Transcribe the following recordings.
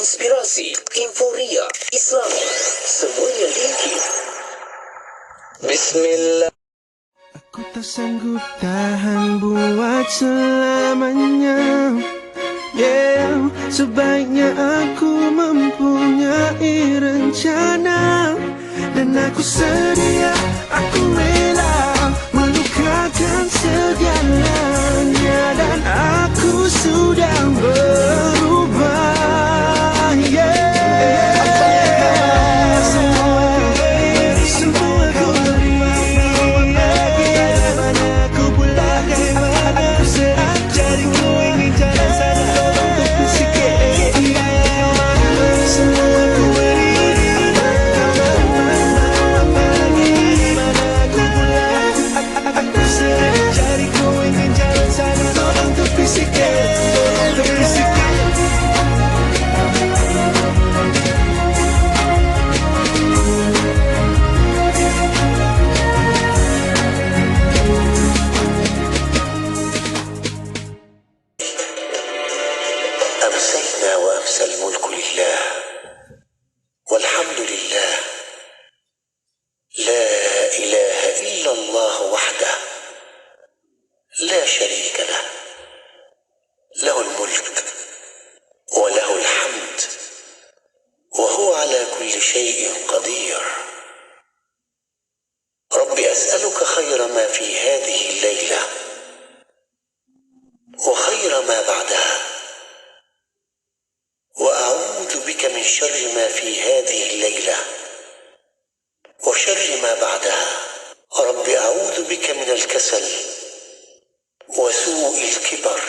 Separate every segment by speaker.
Speaker 1: inspirasi, inforia, Islami, semuanya linkit. Bismillah.
Speaker 2: Aku tak sanggup tahan buat selamanya. Sebaiknya aku mempunyai rencana, dan aku sedia, aku rela melukakan segalanya, dan aku sudah berubah. Semua ku beri, bagaimana ku pulang, bagaimana ku sedang cari, ku ingin jalan sana, tolong tunggu sikit. Semua ku beri, bagaimana ku pulang, aku sedang cari, ku ingin jalan sana, tolong tunggu sikit, tolong tunggu sikit.
Speaker 1: أمسينا وأمسى الملك لله والحمد لله لا إله إلا الله وحده لا شريك له له الملك وله الحمد وهو على كل شيء قدير. رب أسألك خير ما في هذه الليلة وخير ما بعدها، وأعوذ بك من شر ما في هذه الليلة وشر ما بعدها. رب أعوذ بك من الكسل وسوء الكبر.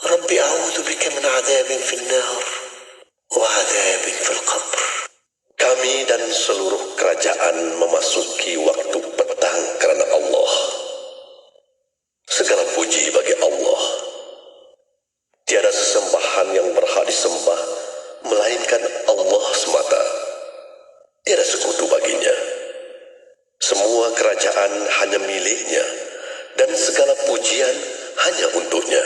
Speaker 1: رب أعوذ بك من عذاب في النار وعذاب في القبر.
Speaker 3: Kami dan seluruh kerajaan memasuki waktu petang karena Allah. Segala puji bagi Allah. Tiada sesembahan yang berhak disembah melainkan Allah semata. Tiada sekutu baginya. Semua kerajaan hanya miliknya, dan segala pujian hanya untuknya.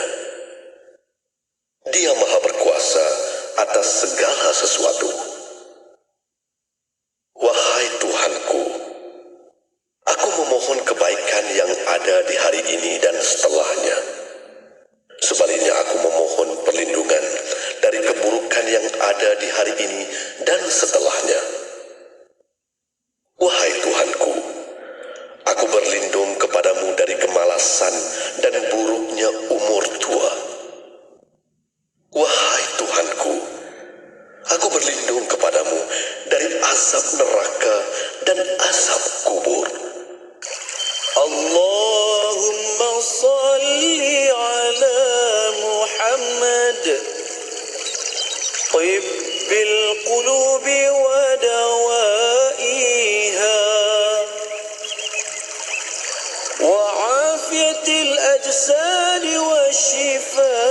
Speaker 3: Dia maha berkuasa atas segala sesuatu. Wahai Tuhanku, aku memohon kebaikan yang ada di hari ini dan setelahnya. Sebaliknya aku memohon perlindungan dari keburukan yang ada di hari ini dan setelahnya. Wahai Tuhanku, aku berlindung kepadamu dari kemalasan dan buruknya umur tua. Wahai Tuhanku, aku berlindung kepadamu dari azab neraka dan azab kubur.
Speaker 1: Allahumma salli ala Muhammad tibbil qulubi wa dawaiha wa afiyatil ajsadi wa shifaiha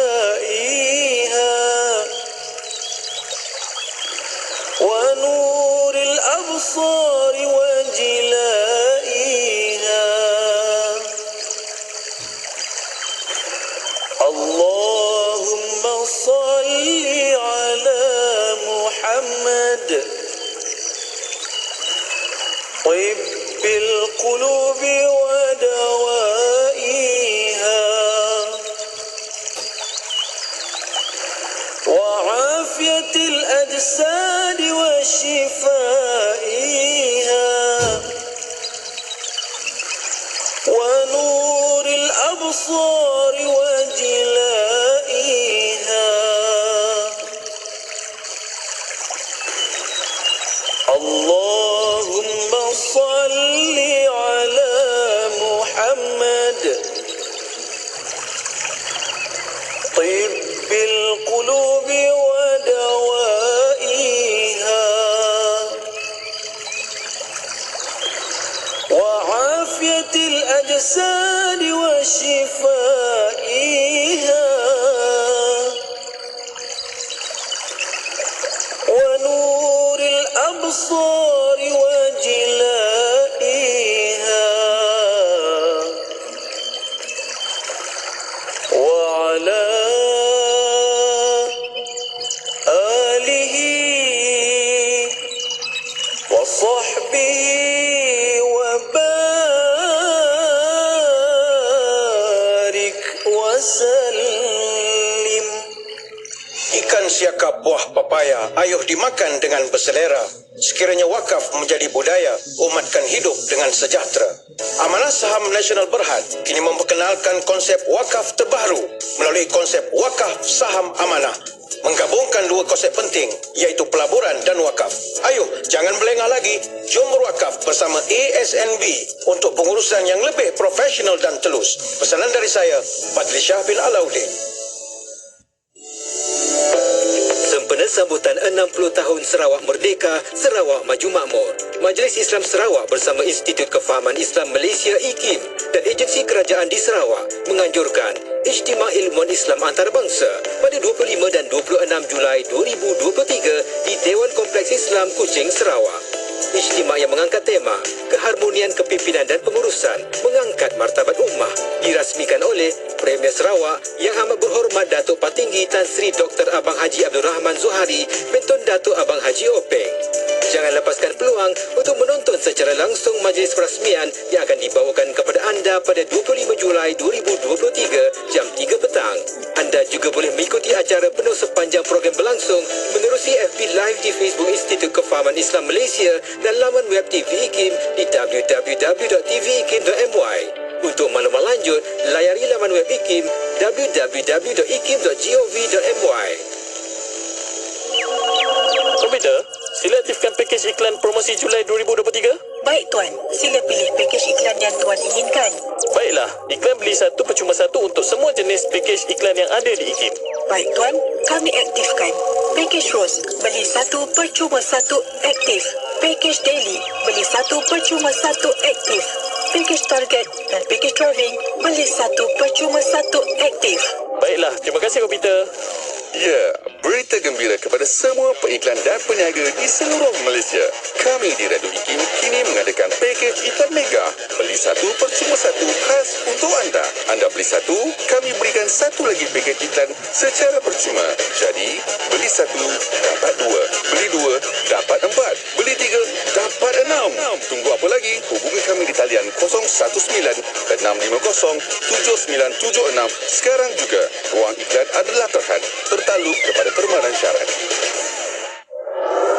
Speaker 1: wa nuril absari wa jilaiha. Allahumma salli ala Muhammad tibbil qulubi wa dawaiha wa afiyatil ajsadi wa shifaiha wa nuril absari wa jilaiha. Allahumma salli ala Muhammad tibbil qulubi wa dawaiha wa afiyatil ajsadi wa shifaiha wa nuril absari wa jilaiha wa ala alihi
Speaker 4: cakap buah papaya, ayuh dimakan dengan berselera. Sekiranya wakaf menjadi budaya, umatkan hidup dengan sejahtera. Amanah Saham Nasional Berhad kini memperkenalkan konsep wakaf terbaru melalui konsep wakaf saham amanah. Menggabungkan dua konsep penting, iaitu pelaburan dan wakaf. Ayuh, jangan melengah lagi. Jom berwakaf bersama ASNB untuk pengurusan yang lebih profesional dan telus. Pesanan dari saya, Fadli Shah bin Alauddin.
Speaker 5: Sempena sambutan 60 tahun Sarawak Merdeka, Sarawak Maju Makmur, Majlis Islam Sarawak bersama Institut Kefahaman Islam Malaysia IKIM dan Agensi Kerajaan di Sarawak menganjurkan Ijtima' Ilmuwan Islam Antarabangsa pada 25 dan 26 Julai 2023 di Dewan Kompleks Islam Kuching, Sarawak. Ijtima' yang mengangkat tema Keharmonian Kepimpinan dan Pengurusan Mengangkat Martabat Ummah dirasmikan oleh Premier Sarawak Yang Amat Berhormat Datuk Patinggi Tan Sri Dr. Abang Haji Abdul Rahman Zuhari Mentun Datuk Abang Haji Openg. Jangan lepaskan peluang untuk menonton secara langsung majlis perasmian yang akan dibawakan kepada anda pada 25 Julai 2023 jam 3 petang. Anda juga boleh mengikuti acara penuh sepanjang program berlangsung menerusi FB Live di Facebook Institut Kefahaman Islam Malaysia dan laman web TV IKIM di www.tvikim.my. Untuk maklumat lanjut, layari laman web IKIM www.ikim.gov.my.
Speaker 6: Komputer, sila aktifkan pakej iklan promosi Julai 2023.
Speaker 7: Baik Tuan, sila pilih pakej iklan yang Tuan inginkan.
Speaker 6: Baiklah, iklan beli satu percuma satu untuk semua jenis pakej iklan yang ada di IKIM.
Speaker 7: Baik Tuan, kami aktifkan. Pakej Rose, beli satu percuma satu aktif. Pakej Daily, beli satu percuma satu aktif. Pakej Target dan pakej Travelling, beli satu percuma satu aktif.
Speaker 6: Baiklah, terima kasih komputer.
Speaker 3: Ya, berita gembira kepada semua pengiklan dan peniaga di seluruh Malaysia. Kami di Radio IKIM kini mengadakan pakej iklan mega. Beli satu percuma satu khas untuk anda. Anda beli satu, kami berikan satu lagi pakej iklan secara percuma. Jadi, beli satu, dapat dua. Beli dua, dapat empat. Beli tiga, dapat enam. Tunggu apa lagi? Hubungi kami di talian 019-650-7976 sekarang juga. Ruang iklan adalah terhad, tertakluk kepada permainan syarat.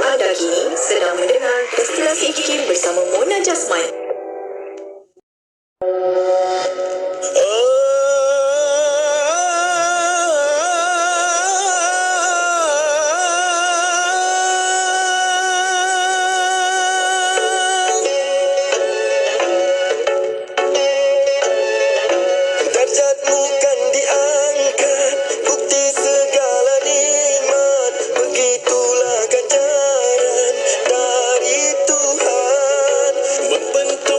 Speaker 8: Anda kini sedang mendengar Destinasi IKIM bersama Mona Jasman.
Speaker 2: Darjatmu kan diangkat, bukti segala nikmat. Begitulah ganjaran dari Tuhan, membentuk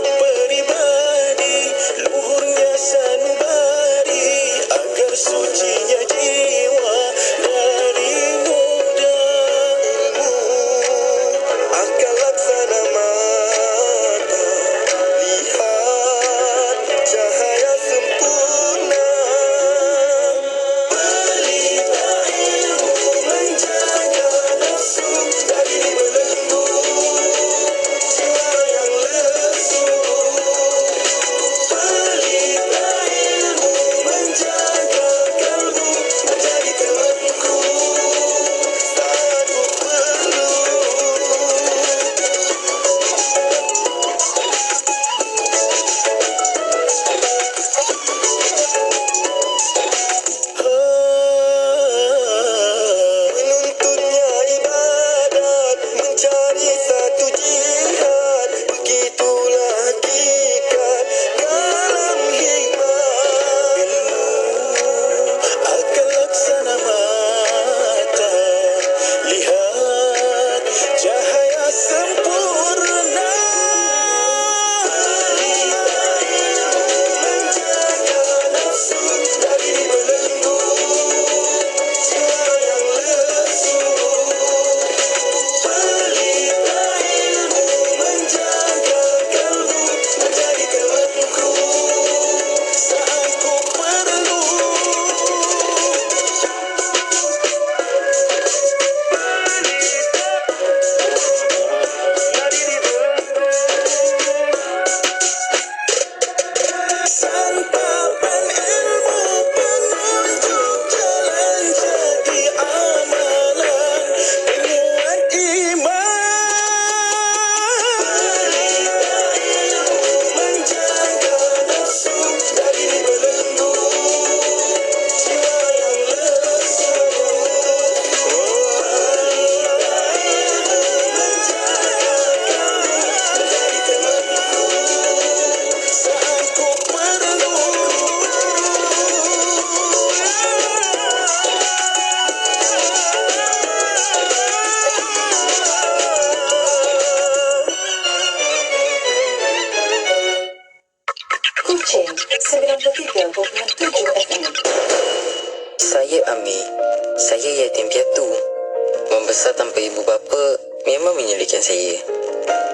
Speaker 9: tanpa ibu bapa memang menyulitkan saya.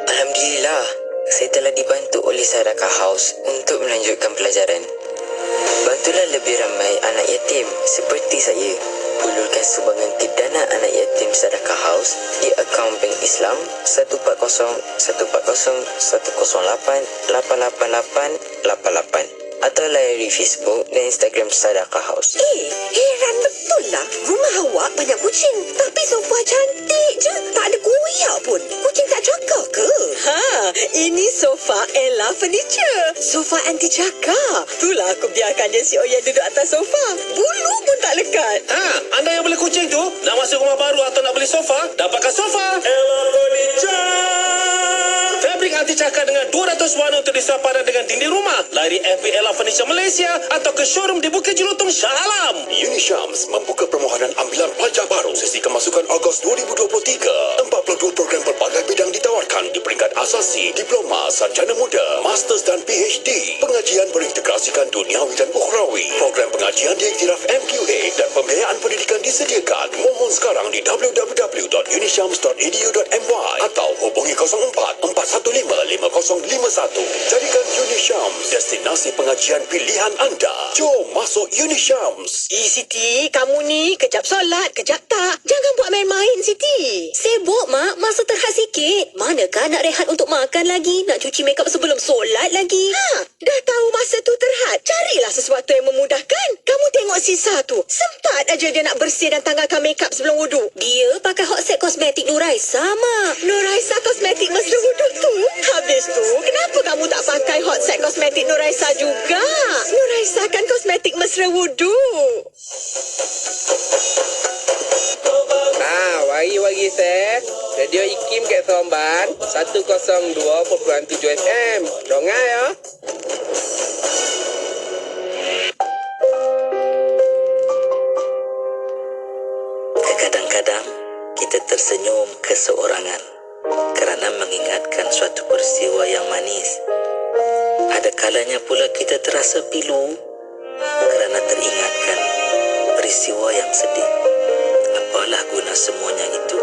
Speaker 9: Alhamdulillah, saya telah dibantu oleh Sadaqah House untuk melanjutkan pelajaran. Bantulah lebih ramai anak yatim seperti saya. Hulurkan sumbangan ke dana anak yatim Sadaqah House di akaun Bank Islam 140-108-888-88 atau layari Facebook dan Instagram Sadaqah House.
Speaker 8: Heran betul lah. Rumah awak banyak kucing. Tapi sofa cantik je. Tak ada koyak pun. Kucing tak cakap ke? Ini sofa Ella Furniture. Sofa anti cakap. Itulah aku biarkan si Oya duduk atas sofa. Bulu pun tak lekat.
Speaker 10: Anda yang beli kucing tu, nak masuk rumah baru atau nak beli sofa, dapatkan sofa Ella Furniture. Fabrik anti cakar dengan 200 warna untuk disepadan dengan dinding rumah. Layari FB Ella Furniture Malaysia atau ke showroom di Bukit Jelutong, Shah Alam.
Speaker 3: Unishams membuka permohonan ambilan pelajar baru sesi kemasukan Ogos 2023. 42 program berbagai bidang ditawarkan di peringkat asasi, diploma, sarjana muda, masters dan PhD. Pengajian berintegrasikan duniawi dan ukhrawi. Program pengajian diiktiraf MQA dan pembiayaan pendidikan disediakan. Mohon sekarang di www.unishams.edu.my atau hubungi 04 415-5051. Jadikan Unishams destinasi pengajian pilihan anda. Jom masuk Unishams.
Speaker 8: Siti, kamu ni kejap solat, kejap tak. Jangan buat main-main, Siti. Sibuk, Mak. Masa terhad sikit. Manakah nak rehat untuk makan lagi? Nak cuci makeup sebelum solat lagi? Dah tahu masa tu terhad. Carilah sesuatu yang memudahkan. Kamu tengok Sisa tu. Sempat aja dia nak bersih dan tanggalkan makeup sebelum wuduk. Dia pakai Hot Set Kosmetik Nuraisa, Mak. Nuraisa Kosmetik mesra wuduk tu. Habis tu, kenapa kamu tak pakai Hot Set Kosmetik Nuraisa juga? Nuraisa kan kosmetik mesra wuduk.
Speaker 11: Wari-wari saya Radio Ikim kat Seremban 102.7 FM. Dongai ya.
Speaker 9: Kadang-kadang kita tersenyum keseorangan kerana mengingatkan suatu peristiwa yang manis. Ada kalanya pula kita terasa pilu kerana teringatkan peristiwa yang sedih. Apalah guna semuanya itu,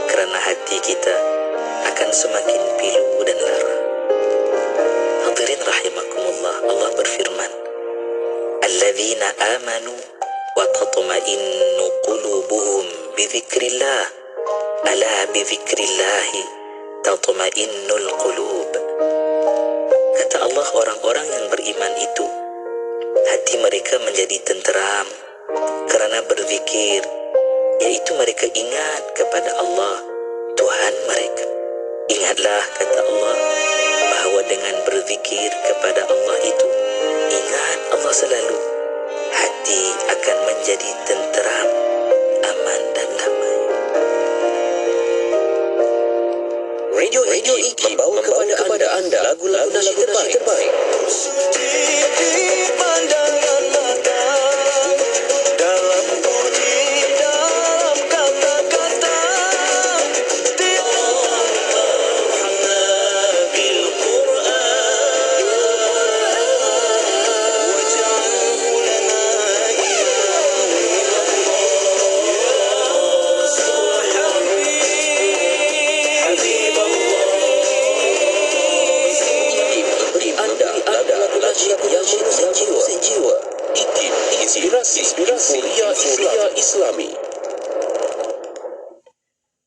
Speaker 9: kerana hati kita akan semakin pilu dan lara. Hadirin rahimakumullah, Allah berfirman, Alladzina amanu wa tatma'innu qulubuhum bizikrillah, ala bizikrillahi tatma'innul qulub. Kata Allah, orang-orang yang beriman itu hati mereka menjadi tenteram kerana berzikir, yaitu mereka ingat kepada Allah, Tuhan mereka. Ingatlah, kata Allah, bahawa dengan berzikir kepada Allah itu, ingat Allah selalu, hati akan menjadi tenteram, aman dan damai. Radio Ikim membawa kepada anda lagu-lagu nasyid terbaik.
Speaker 2: Suci di pandangan mata, dalam budi, dalam kata-kata, bil Quran, waj'alhu lana
Speaker 3: yang mengusik jiwa. Ikim, inspirasi Suria Islami.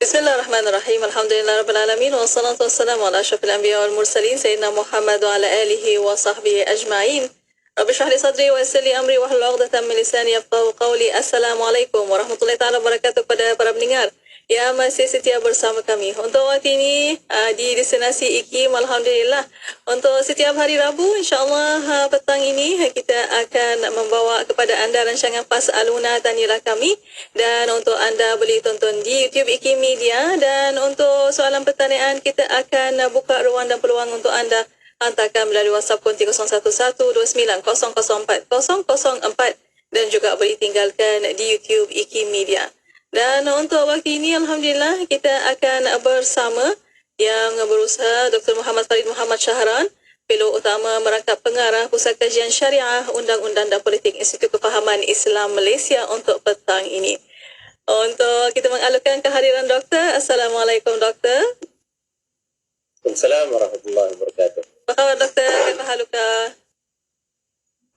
Speaker 12: Bismillahirrahmanirrahim. Alhamdulillahirrabbilalamin. Wassalatu wassalamu ala asyrafil anbiya wal mursalin Sayyidina Muhammad wa ala alihi wa sahbihi ajma'in. Rabbi shrah li sadri wa yassir li amri wahlul 'uqdatam min lisani yafqahu qawli. Assalamualaikum warahmatullahi taala wabarakatuh kepada para pendengar yang masih setia bersama kami. Untuk waktu ini di destinasi Ikim, alhamdulillah, untuk setiap hari Rabu, insyaAllah petang ini kita akan membawa kepada anda rancangan Fas'aluna Tanilah Kami, dan untuk anda boleh tonton di YouTube Ikim Media. Dan untuk soalan pertanyaan, kita akan buka ruang dan peluang untuk anda hantarkan melalui WhatsApp konti 0112900404 dan juga boleh tinggalkan di YouTube Ikim Media. Dan untuk waktu ini, alhamdulillah, kita akan bersama yang berusaha Dr. Muhammad Farid Muhammad Syahran, Fellow Utama Merangkap Pengarah Pusat Kajian Syariah, Undang-Undang dan Politik Institut Kefahaman Islam Malaysia untuk petang ini. Untuk kita mengalurkan kehadiran doktor. Assalamualaikum doktor.
Speaker 13: Waalaikumsalam warahmatullahi wabarakatuh.
Speaker 12: Apa khabar doktor? Kaifa haluka?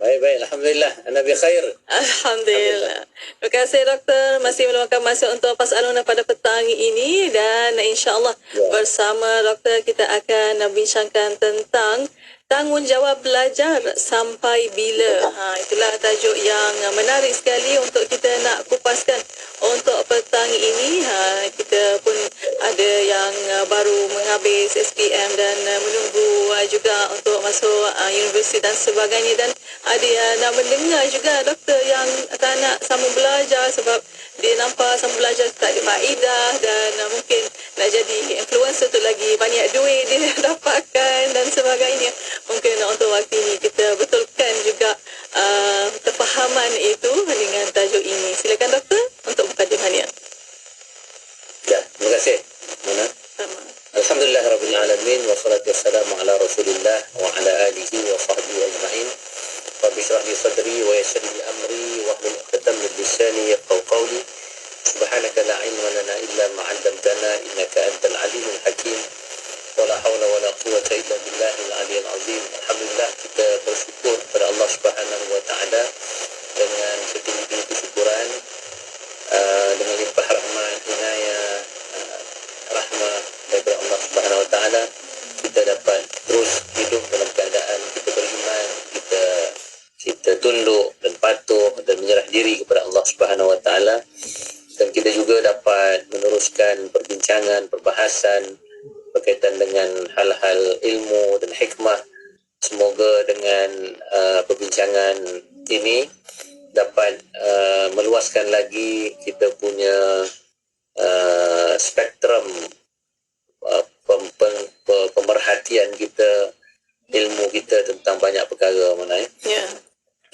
Speaker 13: Baik, alhamdulillah. Ana bi khair.
Speaker 12: Alhamdulillah. Terima kasih doktor masih meluangkan masa untuk Pasaluna pada petang ini, dan insya-Allah bersama doktor kita akan bincangkan tentang tanggungjawab belajar sampai bila. Itulah tajuk yang menarik sekali untuk kita nak kupaskan untuk petang ini. Kita pun ada yang baru menghabis SPM dan menunggu juga untuk masuk universiti dan sebagainya, dan ada yang nak mendengar juga doktor yang tak nak sambung belajar sebab dia nampak sambung belajar tak ada faedah, dan mungkin nak jadi influencer tu lagi banyak duit dia dapatkan dan sebagainya. Mungkin untuk waktu ini kita betulkan juga kefahaman itu dengan tajuk ini. Silakan doktor untuk mukadimahnya.
Speaker 13: Ya, terima kasih. Mona. Alhamdulillah rabbil alamin wassalatu wassalamu ala Rasulillah wa ala alihi wa sahbihi ajma'in. Rabbi shrah li sadri wa yassir li amri wa hlul 'uqdatam min lisani yafqahu qawli. Subhanaka la ilma lana illa ma 'allamtana innaka antal alimul hakim. Wala haula wala quwwata illa billahil aliyyil azim. Alhamdulillah, kita bersyukur kepada Allah Subhanahu wa taala dengan setinggi kesyukuran, dengan limpah rahmat, inayah, rahmat daripada Allah Subhanahu wa taala, kita dapat terus hidup dalam keadaan kita beriman, kita tunduk dan patuh dan menyerah diri kepada Allah Subhanahu wa taala, dan kita juga dapat meneruskan perbincangan, perbahasan berkaitan dengan hal-hal ilmu dan hikmah. Semoga dengan perbincangan ini dapat meluaskan lagi kita punya spektrum pemerhatian kita, ilmu kita tentang banyak perkara. Mana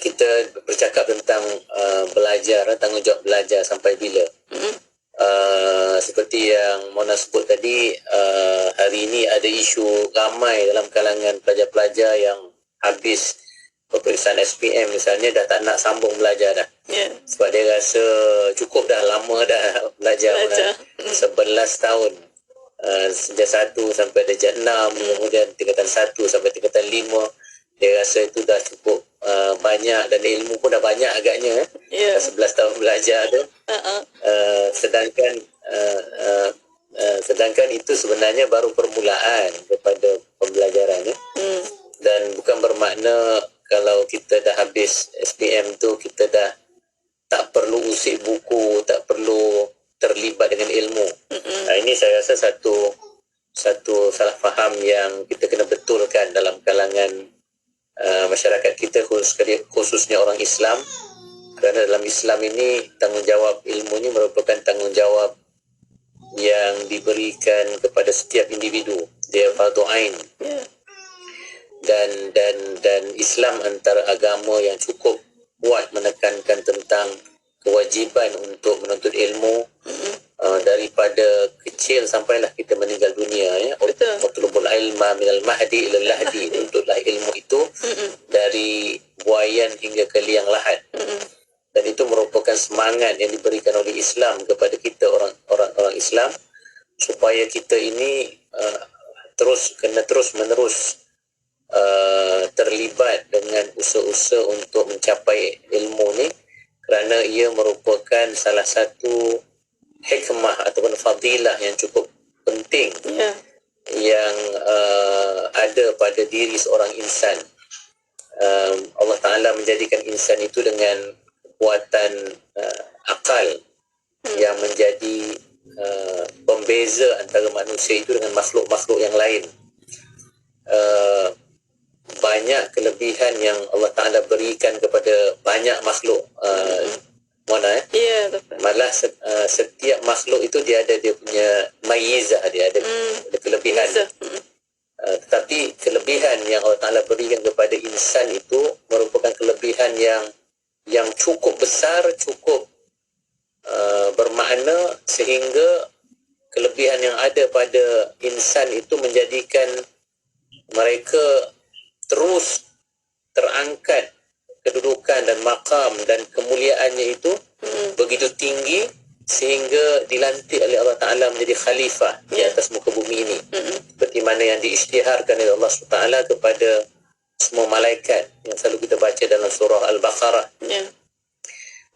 Speaker 13: kita bercakap tentang belajar, tanggungjawab belajar sampai bila. Seperti yang Mona sebut tadi, hari ini ada isu ramai dalam kalangan pelajar-pelajar yang habis peperiksaan SPM misalnya dah tak nak sambung belajar dah. Sebab dia rasa cukup dah, lama dah belajar. 11 tahun, sejak 1 sampai darjah 6, kemudian tingkatan 1 sampai tingkatan 5. Dia rasa itu dah cukup banyak, dan ilmu pun dah banyak agaknya. 11 tahun belajar tu. Sedangkan itu sebenarnya baru permulaan kepada pembelajaran. Dan bukan bermakna kalau kita dah habis SPM tu kita dah tak perlu usik buku, tak perlu terlibat dengan ilmu. Ini saya rasa satu salah faham yang kita kena betulkan dalam kalangan masyarakat kita, khususnya orang Islam. Kerana dalam Islam ini tanggungjawab ilmu ini merupakan tanggungjawab yang diberikan kepada setiap individu. Dia fardhu ain. Dan Islam antara agama yang cukup kuat menekankan tentang kewajiban untuk menuntut ilmu daripada kecil sampailah kita meninggal dunia. Utlubul ilma minal mahdi ilal lahdi. Tuntutlah ilmu itu dari buayan hingga ke liang lahat. Dan itu merupakan semangat yang diberikan oleh Islam kepada kita orang Islam, supaya kita ini terus menerus terlibat dengan usaha-usaha untuk mencapai ilmu ni, kerana ia merupakan salah satu hikmah ataupun fadilah yang cukup penting yang ada pada diri seorang insan. Allah Ta'ala menjadikan insan itu dengan kekuatan akal yang menjadi pembeza antara manusia itu dengan makhluk-makhluk yang lain. Banyak kelebihan yang Allah Ta'ala berikan kepada banyak makhluk. Mona malah setiap makhluk itu dia ada dia punya mayizah, dia ada kelebihan. Tetapi kelebihan yang Allah Ta'ala berikan kepada insan itu merupakan kelebihan yang cukup besar, cukup bermakna, sehingga kelebihan yang ada pada insan itu menjadikan mereka terus terangkat kedudukan dan makam dan kemuliaannya itu begitu tinggi, sehingga dilantik oleh Allah Ta'ala menjadi khalifah di atas muka bumi ini. Seperti mana yang diisytiharkan oleh Allah SWT kepada semua malaikat yang selalu kita baca dalam surah Al-Baqarah.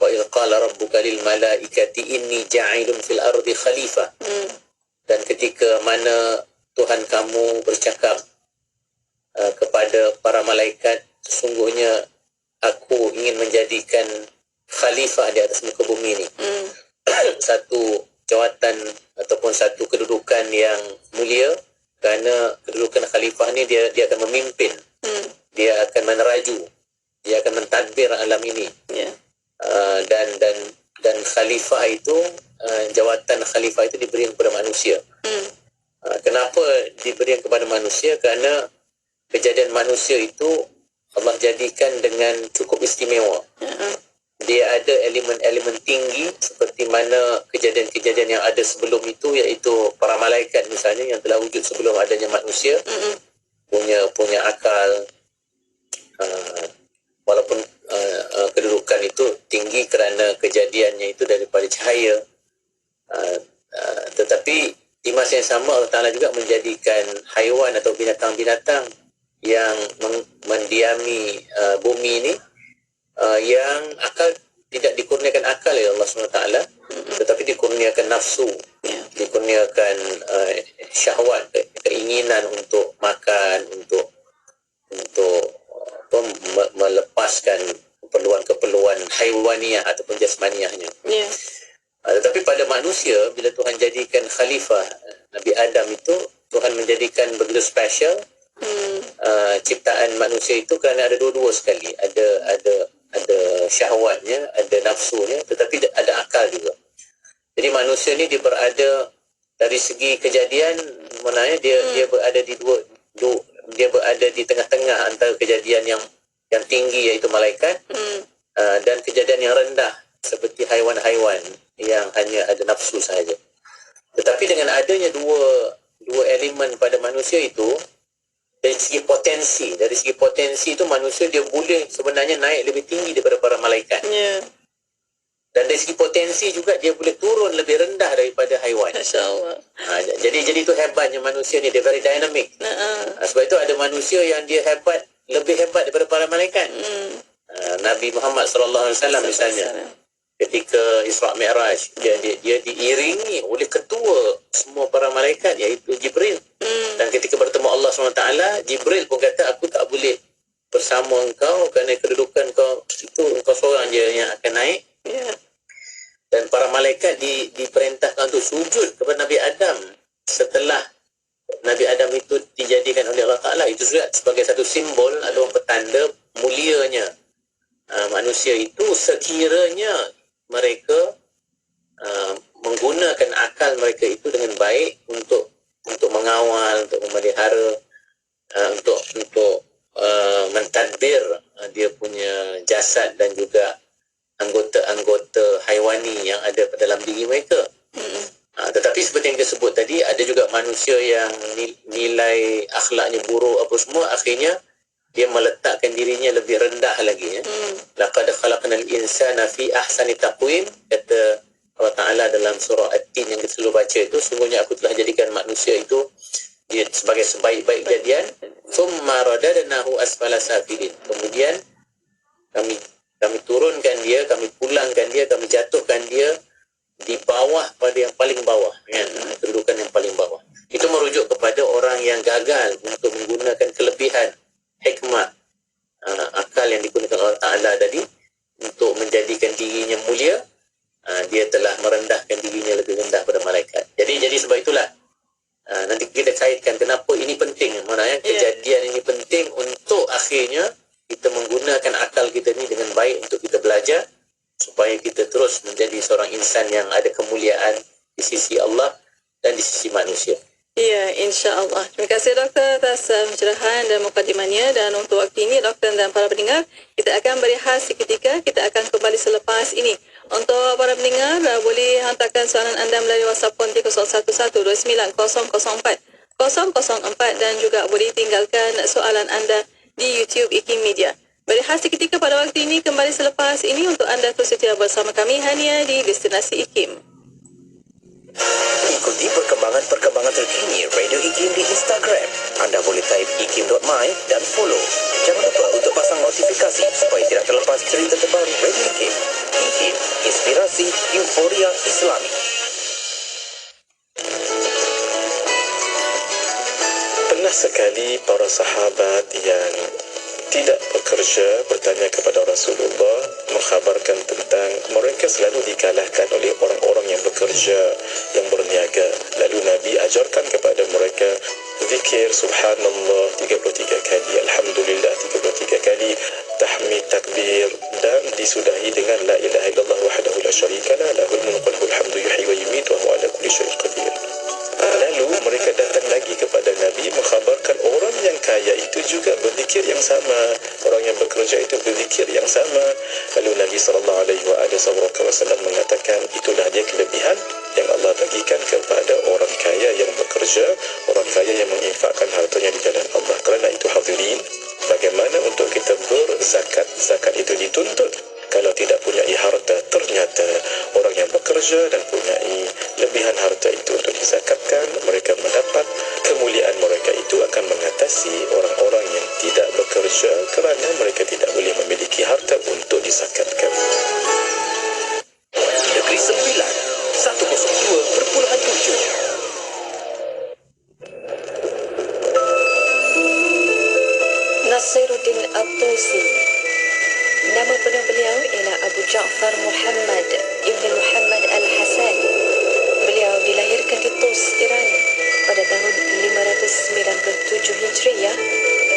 Speaker 13: Wa idh qala rabbuka lil malaikati inni ja'ilun fil ardi khalifah. Dan ketika mana Tuhan kamu bercakap kepada para malaikat, sesungguhnya aku ingin menjadikan khalifah di atas muka bumi ini. Satu jawatan ataupun satu kedudukan yang mulia, kerana kedudukan khalifah ni dia akan memimpin, dia akan meneraju, dia akan mentadbir alam ini. Dan khalifah itu, jawatan khalifah itu diberi kepada manusia. Kenapa diberi kepada manusia? Kerana kejadian manusia itu Allah jadikan dengan cukup istimewa. Dia ada elemen-elemen tinggi seperti mana kejadian-kejadian yang ada sebelum itu, iaitu para malaikat misalnya yang telah wujud sebelum adanya manusia, punya akal, walaupun kedudukan itu tinggi kerana kejadiannya itu daripada cahaya, tetapi di masa yang sama Allah Ta'ala juga menjadikan haiwan atau binatang-binatang yang mendiami bumi ini, yang akal tidak dikurniakan akal oleh Allah SWT, tetapi dikurniakan nafsu, dikurniakan syahwat, keinginan untuk makan, untuk melepaskan keperluan haiwaniah ataupun jasmaniahnya. Tetapi pada manusia, bila Tuhan jadikan khalifah Nabi Adam itu, Tuhan menjadikan begitu special ciptaan manusia itu, kerana ada dua-dua sekali, ada syahwatnya, ada nafsunya, tetapi ada akal juga. Jadi manusia ni dia berada dari segi kejadian, maknanya dia berada di dia berada di tengah-tengah antara kejadian yang tinggi iaitu malaikat, dan kejadian yang rendah seperti haiwan-haiwan yang hanya ada nafsu sahaja. Tetapi dengan adanya dua elemen pada manusia itu, dari segi potensi itu manusia dia boleh sebenarnya naik lebih tinggi daripada para malaikat. Dan dari segi potensi juga dia boleh turun lebih rendah daripada haiwan. Masya-Allah. Jadi itu hebatnya manusia ni, dia very dynamic. Sebab itu ada manusia yang dia lebih hebat daripada para malaikat. Nabi Muhammad SAW misalnya, ketika Isra Mi'raj, dia diiringi oleh ketua semua para malaikat, iaitu Jibril. Dan ketika bertemu Allah SWT, Jibril pun kata, aku tak boleh bersama engkau kerana kedudukan kau itu, engkau seorang je yang akan naik. Dan para malaikat diperintahkan untuk sujud kepada Nabi Adam setelah Nabi Adam itu dijadikan oleh Allah Ta'ala. Itu juga sebagai satu simbol atau petanda mulianya manusia itu, sekiranya mereka menggunakan akal mereka itu dengan baik untuk mengawal, untuk memelihara, untuk mentadbir dia punya jasad dan juga anggota-anggota haiwani yang ada dalam diri mereka. Tetapi seperti yang kita sebut tadi, ada juga manusia yang nilai akhlaknya buruk apa semua, akhirnya dia meletakkan dirinya lebih rendah lagi. Laqad khalaqnal insana fi ahsani taqwim, kata Allah Ta'ala dalam surah At-Tin yang kita selalu baca itu, sungguhnya aku telah jadikan manusia itu dia sebagai sebaik-baik jadian, thumma radadnahu asfala safilin, kemudian kami turunkan dia, kami pulangkan dia, kami jatuhkan dia di bawah pada yang paling bawah, kedudukan yang paling bawah. Itu merujuk kepada orang yang gagal untuk menggunakan kelebihan hikmah akal yang digunakan Allah Ta'ala tadi untuk menjadikan dirinya mulia. Dia telah merendahkan dirinya lebih rendah pada malaikat. Jadi sebab itulah nanti kita kaitkan kenapa ini penting. Maknanya kejadian ini penting untuk akhirnya kita menggunakan akal kita ni dengan baik untuk kita belajar, supaya kita terus menjadi seorang insan yang ada kemuliaan di sisi Allah dan di sisi manusia.
Speaker 12: Ya, insya-Allah. Terima kasih doktor atas pencerahan dan mukadimahnya. Dan untuk waktu ini, doktor dan para pendengar, kita akan berehat seketika. Kita akan kembali selepas ini. Untuk para pendengar, boleh hantarkan soalan anda melalui WhatsApp konti 01129004 dan juga boleh tinggalkan soalan anda di YouTube IKIM Media. Berehat seketika pada waktu ini, kembali selepas ini untuk anda terus setia bersama kami hanya di Destinasi IKIM.
Speaker 14: Ikuti perkembangan-perkembangan terkini Radio IKIM di Instagram. Anda boleh type ikim.my dan follow. Jangan lupa untuk pasang notifikasi supaya tidak terlepas cerita terbaru Radio IKIM. IKIM, inspirasi euforia Islami.
Speaker 10: Pernah sekali para sahabat yang tidak bekerja bertanya kepada Rasulullah, mengkhabarkan tentang mereka selalu dikalahkan oleh orang-orang yang bekerja, yang berniaga. Lalu Nabi ajarkan kepada mereka zikir subhanallah 33 kali, alhamdulillah 33 kali, tahmid takbir, dan disudahi dengan la ilaha illallah wahdahu la syarikalah lahul mulku wa lahul hamdu yuhyi wa yumiitu wa huwa ala kulli syai'in qadir. Lalu mereka datang lagi kepada Nabi mengkhabarkan orang yang kaya itu juga berzikir yang sama, orang yang bekerja itu berzikir yang sama. Lalu Nabi SAW mengatakan itulah dia kelebihan yang Allah bagikan kepada orang kaya yang bekerja, orang kaya yang menginfakkan hartanya di jalan Allah. Kerana itu hadirin, bagaimana untuk kita berzakat? Zakat itu dituntut. Kalau tidak punya harta, ternyata orang yang bekerja dan punya lebihan harta itu untuk dizakatkan, mereka mendapat kemuliaan. Mereka itu akan mengatasi orang-orang yang tidak bekerja kerana mereka tidak boleh memiliki harta untuk dizakatkan.
Speaker 14: Negeri Sembilan 102.7.
Speaker 15: Nasiruddin At-Tusi. Nama penuh beliau ialah Abu Ja'far Muhammad Ibn Muhammad Al-Hasan. Beliau dilahirkan di Tus, Iran pada tahun 597 Hijriah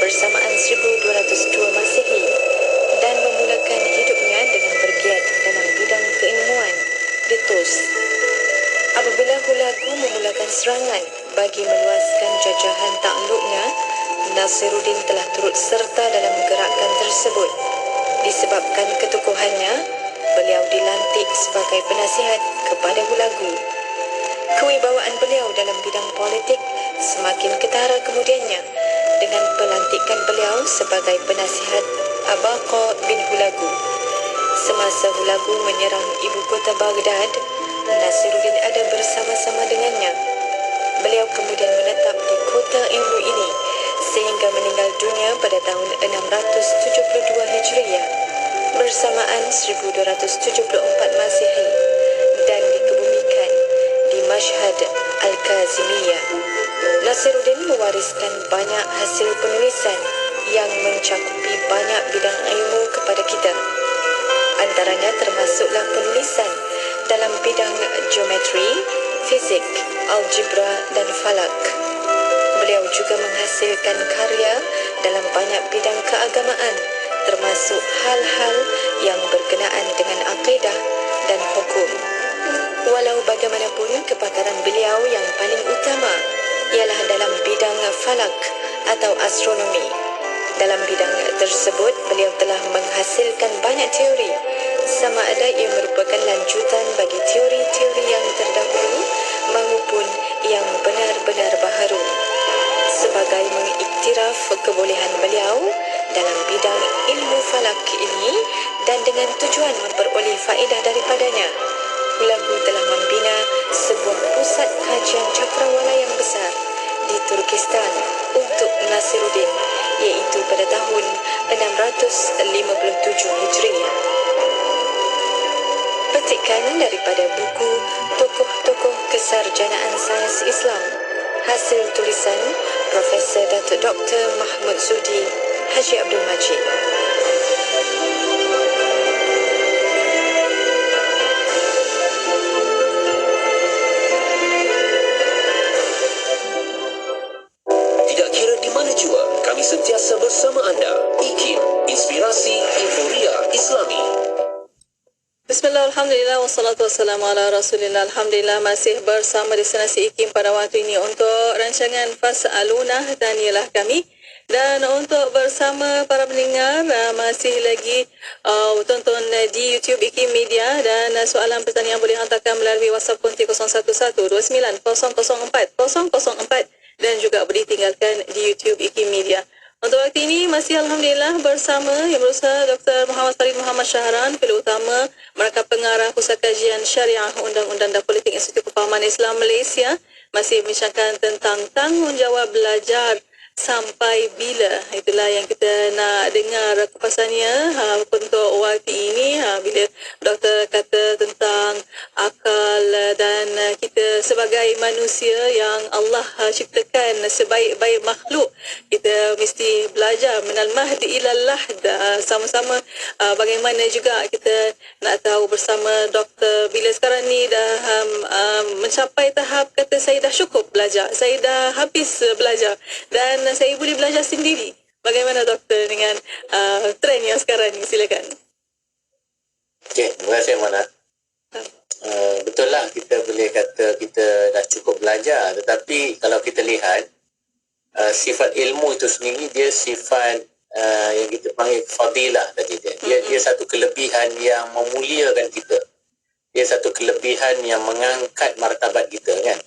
Speaker 15: bersamaan 1202 Masehi dan memulakan hidupnya dengan bergiat dalam bidang keilmuan di Tus. Apabila Hulagu memulakan serangan bagi meluaskan jajahan takluknya, Nasiruddin telah turut serta dalam gerakan tersebut. Disebabkan keteguhannya, beliau dilantik sebagai penasihat kepada Hulagu. Kewibawaan beliau dalam bidang politik semakin ketara kemudiannya dengan pelantikan beliau sebagai penasihat Abaqa bin Hulagu. Semasa Hulagu menyerang ibu kota Baghdad, Nasiruddin ada bersama-sama dengannya. Beliau kemudian menetap di kota ilmu ini sehingga meninggal dunia pada tahun 672 Hijriah bersamaan 1274 Masehi dan dikebumikan di Mashhad Al-Kazimiyah. Nasiruddin mewariskan banyak hasil penulisan yang mencakupi banyak bidang ilmu kepada kita. Antaranya termasuklah penulisan dalam bidang geometri, fizik, algebra dan falak. Beliau juga menghasilkan karya dalam banyak bidang keagamaan, termasuk hal-hal yang berkenaan dengan akidah dan hukum. Walau bagaimanapun, kepakaran beliau yang paling utama ialah dalam bidang falak atau astronomi. Dalam bidang tersebut, beliau telah menghasilkan banyak teori, sama ada ia merupakan lanjutan bagi teori-teori yang terdahulu maupun yang benar-benar baharu. Sebagai mengiktiraf kebolehan beliau dalam bidang ilmu falak ini dan dengan tujuan memperoleh faedah daripadanya, Hulagu telah membina sebuah pusat kajian cakrawala yang besar di Turkistan untuk Nasiruddin, iaitu pada tahun 657 Hijriah. Petikan daripada buku Tokoh-Tokoh Kesarjanaan Sains Islam, hasil tulisan Profesor Datuk Dr. Mahmud Zudi Haji Abdul Majid.
Speaker 14: Tidak kira di mana jua, kami sentiasa bersama anda. IKIM, inspirasi euforia Islami.
Speaker 12: Bismillah, alhamdulillah, wassalatu wassalamu ala rasulillah. Alhamdulillah masih bersama destinasi IKIM pada waktu ini untuk rancangan Fas'aluna, tanialah kami. Dan untuk bersama para pendengar, masih lagi tonton di YouTube IKIM Media, dan soalan pertanyaan boleh hantarkan melalui WhatsApp konti 01129004 004 dan juga boleh tinggalkan di YouTube IKIM Media. Untuk waktu ini masih Alhamdulillah bersama Yang Berusaha Dr. Muhammad Farid Muhammad Syahran, Fellow Utama Merangkap Pengarah Pusat Kajian Syariah Undang-Undang dan Politik Institut Kefahaman Islam Malaysia, masih membincangkan tentang tanggungjawab belajar sampai bila. Itulah yang kita nak dengar kepasannya untuk waktu ini. Bila doktor kata tentang akal dan kita sebagai manusia yang Allah ciptakan sebaik-baik makhluk, kita mesti belajar minal mahdi ilal lahd. Sama-sama bagaimana juga kita nak tahu bersama doktor bila sekarang ni dah mencapai tahap kata saya dah cukup belajar, saya dah habis belajar dan saya boleh belajar sendiri. Bagaimana doktor dengan trend yang sekarang ni? Silakan.
Speaker 13: Okey, terima kasih Mona. Betul lah, kita boleh kata kita dah cukup belajar, tetapi kalau kita lihat sifat ilmu itu sendiri, dia sifat yang kita panggil fadilah tadi. Dia satu kelebihan yang memuliakan kita. Dia satu kelebihan yang mengangkat martabat kita, kan?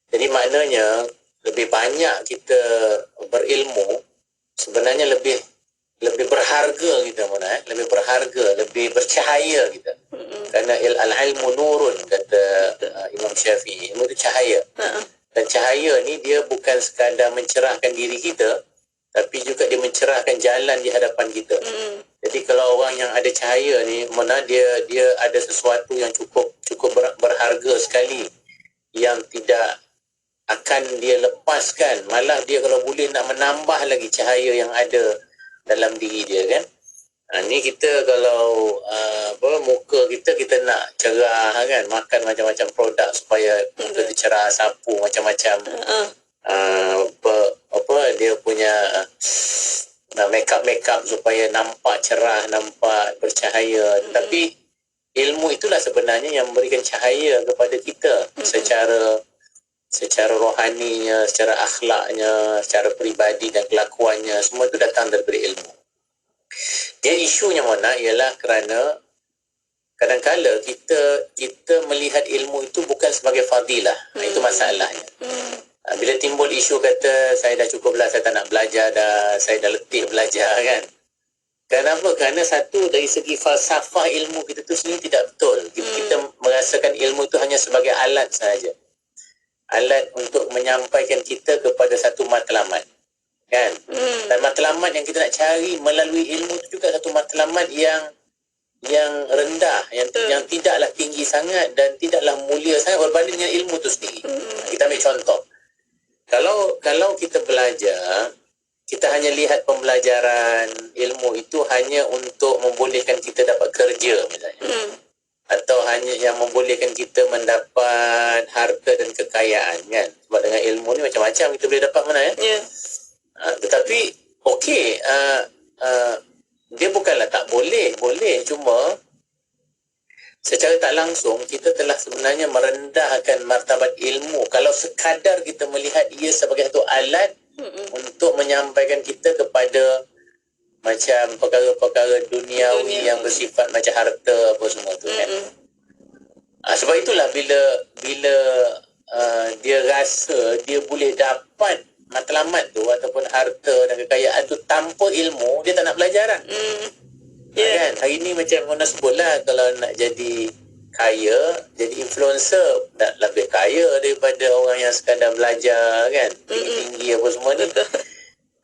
Speaker 13: Jadi maknanya lebih banyak kita berilmu, sebenarnya lebih berharga kita, Mona, lebih berharga, lebih bercahaya kita. Kerana al-ilmu nurun, kata Imam Syafi'i. Ilmu itu cahaya. Dan cahaya ni dia bukan sekadar mencerahkan diri kita, tapi juga dia mencerahkan jalan di hadapan kita. Jadi kalau orang yang ada cahaya ni, Mona, dia ada sesuatu yang cukup berharga sekali, yang tidak akan dia lepaskan. Malah dia kalau boleh nak menambah lagi cahaya yang ada dalam diri dia, kan? Ni kita kalau muka kita nak cerah, kan? Makan macam-macam produk supaya muka kita cerah, sapu macam-macam. Dia punya make up supaya nampak cerah, nampak bercahaya. Tapi ilmu itulah sebenarnya yang memberikan cahaya kepada kita secara rohaninya, secara akhlaknya, secara peribadi dan kelakuannya. Semua itu datang daripada ilmu. Dia isunya, Mona, ialah kerana kadang-kala kita melihat ilmu itu bukan sebagai fadilah. Itu masalahnya. Bila timbul isu kata saya dah cukup lah, saya tak nak belajar dah, saya dah letih belajar, kan? Kenapa? Kerana satu, dari segi falsafah ilmu kita tu sendiri tidak betul. Kita merasakan ilmu itu hanya sebagai alat sahaja. Alat untuk menyampaikan kita kepada satu matlamat, kan? Dan matlamat yang kita nak cari melalui ilmu itu juga satu matlamat yang rendah, yang tidaklah tinggi sangat dan tidaklah mulia sangat berbanding dengan ilmu itu sendiri. Kita ambil contoh. Kalau kita belajar, kita hanya lihat pembelajaran ilmu itu hanya untuk membolehkan kita dapat kerja misalnya. Atau hanya yang membolehkan kita mendapat harta dan kekayaan, kan? Sebab dengan ilmu ni macam-macam kita boleh dapat, mana, ya? Tetapi okey, dia bukanlah tak boleh, cuma secara tak langsung kita telah sebenarnya merendahkan martabat ilmu kalau sekadar kita melihat ia sebagai satu alat untuk menyampaikan kita kepada macam perkara-perkara duniawi yang bersifat macam harta apa semua tu, kan? Sebab itulah bila dia rasa dia boleh dapat matlamat tu ataupun harta dan kekayaan tu tanpa ilmu, dia tak nak belajar kan? Kan? Hari ni macam Mona sebut lah, kalau nak jadi kaya, jadi influencer, nak lebih kaya daripada orang yang sekadar belajar, kan? Tinggi-tinggi apa semua ni.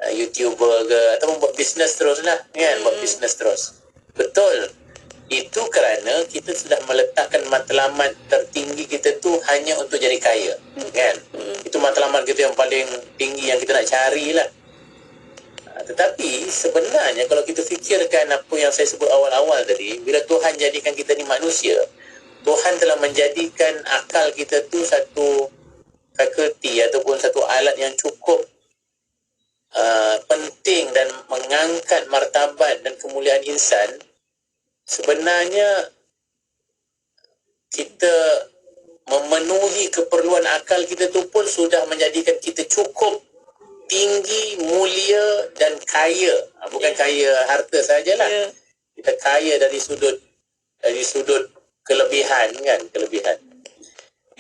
Speaker 13: YouTuber ke, ataupun buat bisnes terus lah, kan? Buat bisnes terus. Betul. Itu kerana kita sudah meletakkan matlamat tertinggi kita tu hanya untuk jadi kaya, kan? Itu matlamat kita yang paling tinggi yang kita nak carilah. Tetapi sebenarnya kalau kita fikirkan apa yang saya sebut awal-awal tadi, bila Tuhan jadikan kita ni manusia, Tuhan telah menjadikan akal kita tu satu fakulti ataupun satu alat yang cukup penting dan mengangkat martabat dan kemuliaan insan. Sebenarnya kita memenuhi keperluan akal kita tu pun sudah menjadikan kita cukup tinggi, mulia dan kaya. Bukan kaya harta sajalah. Kita kaya dari sudut kelebihan, kan? Kelebihan.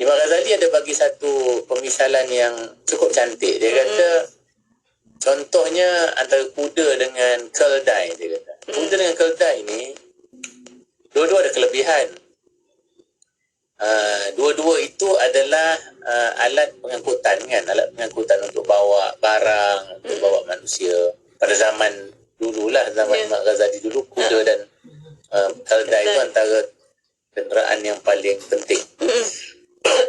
Speaker 13: Imam Ghazali ada bagi satu pemisalan yang cukup cantik. Dia kata Contohnya antara kuda dengan keldai, dia kata. Kuda dengan keldai ni dua-dua ada kelebihan. Dua-dua itu adalah alat pengangkutan kan, alat pengangkutan untuk bawa barang, untuk bawa manusia. Pada zaman dululah, zaman Imam Ghazali dulu, kuda dan keldai itu antara kenderaan yang paling penting.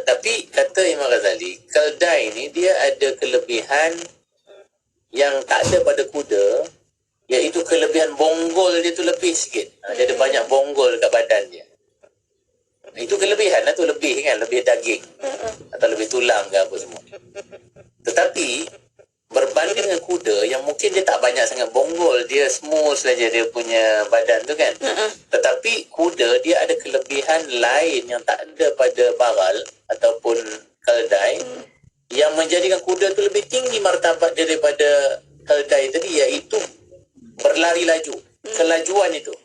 Speaker 13: Tapi kata Imam Ghazali, keldai ni dia ada kelebihan yang tak ada pada kuda, iaitu kelebihan bonggol dia tu lebih sikit. Dia ada banyak bonggol kat badan dia. Itu kelebihan lah tu, lebih kan, lebih daging atau lebih tulang ke apa semua. Tetapi berbanding dengan kuda yang mungkin dia tak banyak sangat bonggol, dia smooth saja dia punya badan tu kan. Tetapi kuda dia ada kelebihan lain yang tak ada pada baral ataupun keldai, yang menjadikan kuda tu lebih tinggi martabat dia daripada keldai tadi, iaitu berlari laju. Kelajuan itu,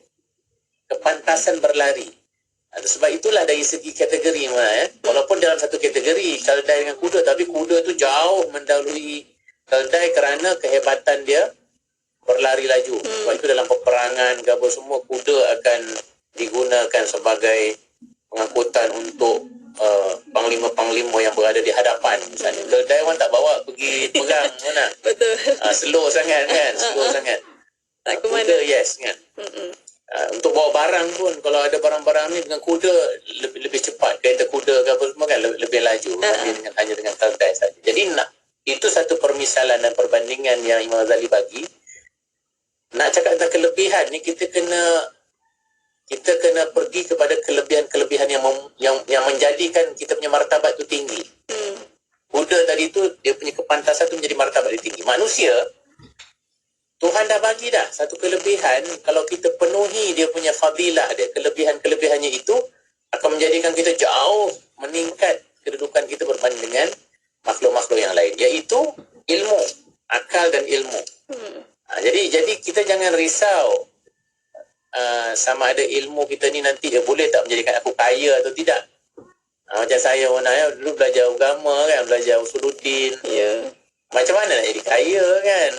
Speaker 13: kepantasan berlari. Sebab itulah dari segi kategori walaupun dalam satu kategori keldai dengan kuda, tapi kuda tu jauh mendahului keldai kerana kehebatan dia berlari laju. Sebab itu dalam peperangan ke apa semua, kuda akan digunakan sebagai pengangkutan untuk panglima-panglima yang berada di hadapan. Misalnya keldai orang tak bawa pergi perang mana.
Speaker 12: Betul.
Speaker 13: Slow sangat kan, slow sangat.
Speaker 12: Tak ke
Speaker 13: kuda
Speaker 12: mana.
Speaker 13: yes kan. Untuk bawa barang pun, kalau ada barang-barang ni dengan kuda lebih cepat. Kereta kuda ke apa semua kan lebih laju hanya dengan keldai saja. Jadi itu satu permisalan dan perbandingan yang Imam Ghazali bagi. Nak cakap tentang kelebihan ni, kita kena pergi kepada kelebihan-kelebihan yang menjadikan kita punya martabat tu tinggi. Kuda tadi tu dia punya kepantasan tu menjadi martabat dia tinggi. Manusia, Tuhan dah bagi dah satu kelebihan. Kalau kita penuhi dia punya fadilah dia, kelebihan-kelebihannya itu akan menjadikan kita jauh meningkat kedudukan kita berbanding dengan makhluk-makhluk yang lain, iaitu ilmu, akal dan ilmu. Jadi kita jangan risau sama ada ilmu kita ni nanti boleh tak menjadikan aku kaya atau tidak. Macam saya dulu belajar agama kan, belajar usuluddin. Macam mana nak jadi kaya kan?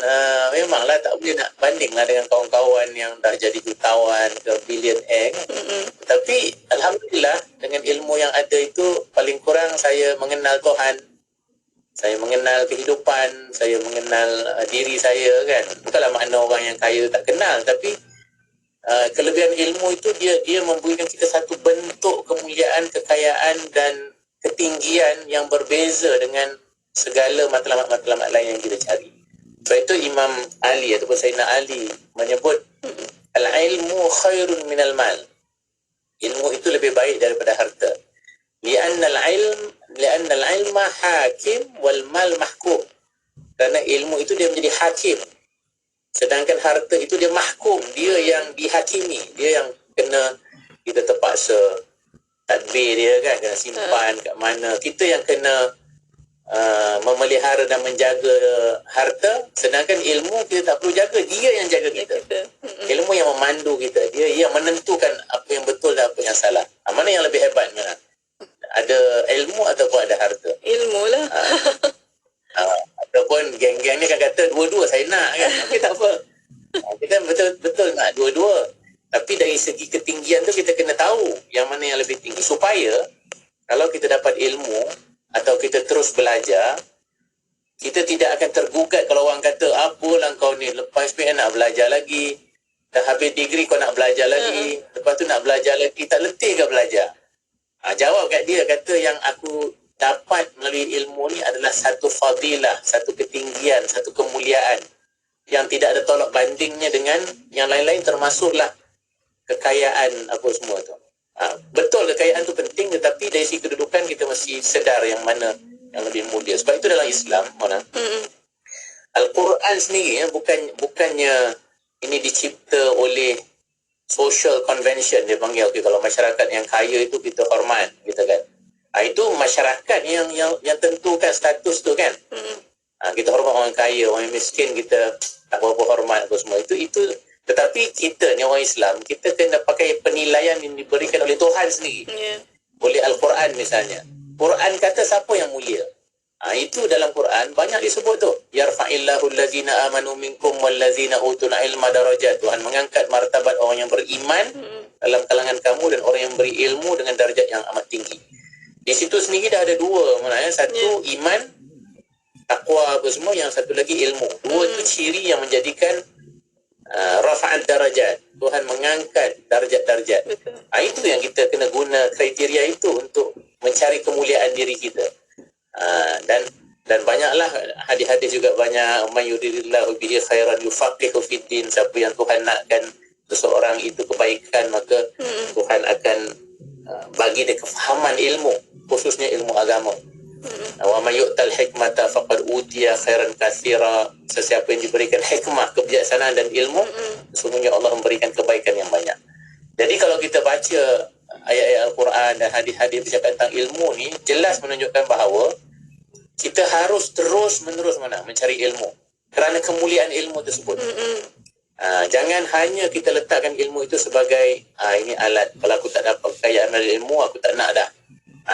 Speaker 13: Memanglah tak boleh nak banding lah dengan kawan-kawan yang dah jadi jutawan ke billionaire kan? Tapi alhamdulillah dengan ilmu yang ada itu, paling kurang saya mengenal Tuhan, saya mengenal kehidupan, saya mengenal diri saya kan. Bukanlah makna orang yang kaya tak kenal, tapi kelebihan ilmu itu dia memberikan kita satu bentuk kemuliaan, kekayaan dan ketinggian yang berbeza dengan segala matlamat-matlamat lain yang kita cari. Sebab itu Imam Ali ataupun Sayyidina Ali menyebut al-ilmu khairun minal mal. Ilmu itu lebih baik daripada harta. Li'anna al-ilma hakim wal mal mahkum. Kerana ilmu itu dia menjadi hakim, sedangkan harta itu dia mahkum, dia yang dihakimi, dia yang kena kita terpaksa tadbir dia kan, kena simpan kat mana. Kita yang kena memelihara dan menjaga harta, sedangkan ilmu kita tak perlu jaga, dia yang jaga kita. Ilmu yang memandu kita, dia yang menentukan apa yang betul dan apa yang salah. Mana yang lebih hebat mana? Ada ilmu ataupun ada harta?
Speaker 12: Ilmu lah.
Speaker 13: Ataupun geng-geng ni kan kata dua-dua saya nak kan. Tapi tak apa, kita betul-betul nak dua-dua. Tapi dari segi ketinggian tu kita kena tahu yang mana yang lebih tinggi, supaya kalau kita dapat ilmu atau kita terus belajar, kita tidak akan tergugat kalau orang kata, apalah kau ni lepas PN nak belajar lagi, dah habis degree kau nak belajar lagi, lepas tu nak belajar lagi, tak letih ke belajar? Jawab kat dia, kata yang aku dapat melalui ilmu ni adalah satu fadilah, satu ketinggian, satu kemuliaan yang tidak ada tolak bandingnya dengan yang lain-lain, termasuklah kekayaan apa semua tu. Betul kekayaan tu penting, tetapi dari segi kedudukan kita mesti sedar yang mana yang lebih mulia. Sebab itu dalam Islam, Al-Quran sendiri bukannya ini dicipta oleh social convention, dia panggil. Kalau masyarakat yang kaya itu kita hormat, gitu kan. Itu masyarakat yang tentukan status tu kan. Kita hormat orang kaya, orang miskin kita tak berapa hormat apa semua. Itu tetapi kita ni orang Islam, kita kena pakai penilaian yang diberikan oleh Tuhan sendiri. Oleh Al-Quran misalnya. Quran kata siapa yang mulia? Itu dalam Quran banyak disebut tu. Yarfa'illahu allazina amanu minkum wallazina utul ilma darajat. Tuhan mengangkat martabat orang yang beriman dalam kalangan kamu dan orang yang beri ilmu dengan darjat yang amat tinggi. Di situ sendiri dah ada dua. Satu iman, takwa apa semua, yang satu lagi ilmu. Dua itu ciri yang menjadikan rafa'at darajat. Tuhan mengangkat darjat-darjat. Itu yang kita kena guna kriteria itu untuk mencari kemuliaan diri kita. Dan banyaklah hadis-hadis juga banyak, man yuridillahu bihi khairan yufaqihu fiddin. Siapa yang Tuhan nakkan seseorang itu kebaikan, maka Tuhan akan bagi dia kefahaman ilmu, khususnya ilmu agama. Wa may yu'tal hikmata faqad utiya khairan katsira. Sesiapa yang diberikan hikmah, kebijaksanaan dan ilmu, sesungguhnya Allah memberikan kebaikan yang banyak. Jadi kalau kita baca ayat-ayat Al-Quran dan hadis-hadis bercakap tentang ilmu ni, jelas menunjukkan bahawa kita harus terus-menerus mencari ilmu kerana kemuliaan ilmu tersebut. Jangan hanya kita letakkan ilmu itu sebagai ini alat, kalau aku tak dapat kekayaan dari ilmu, aku tak nak dah.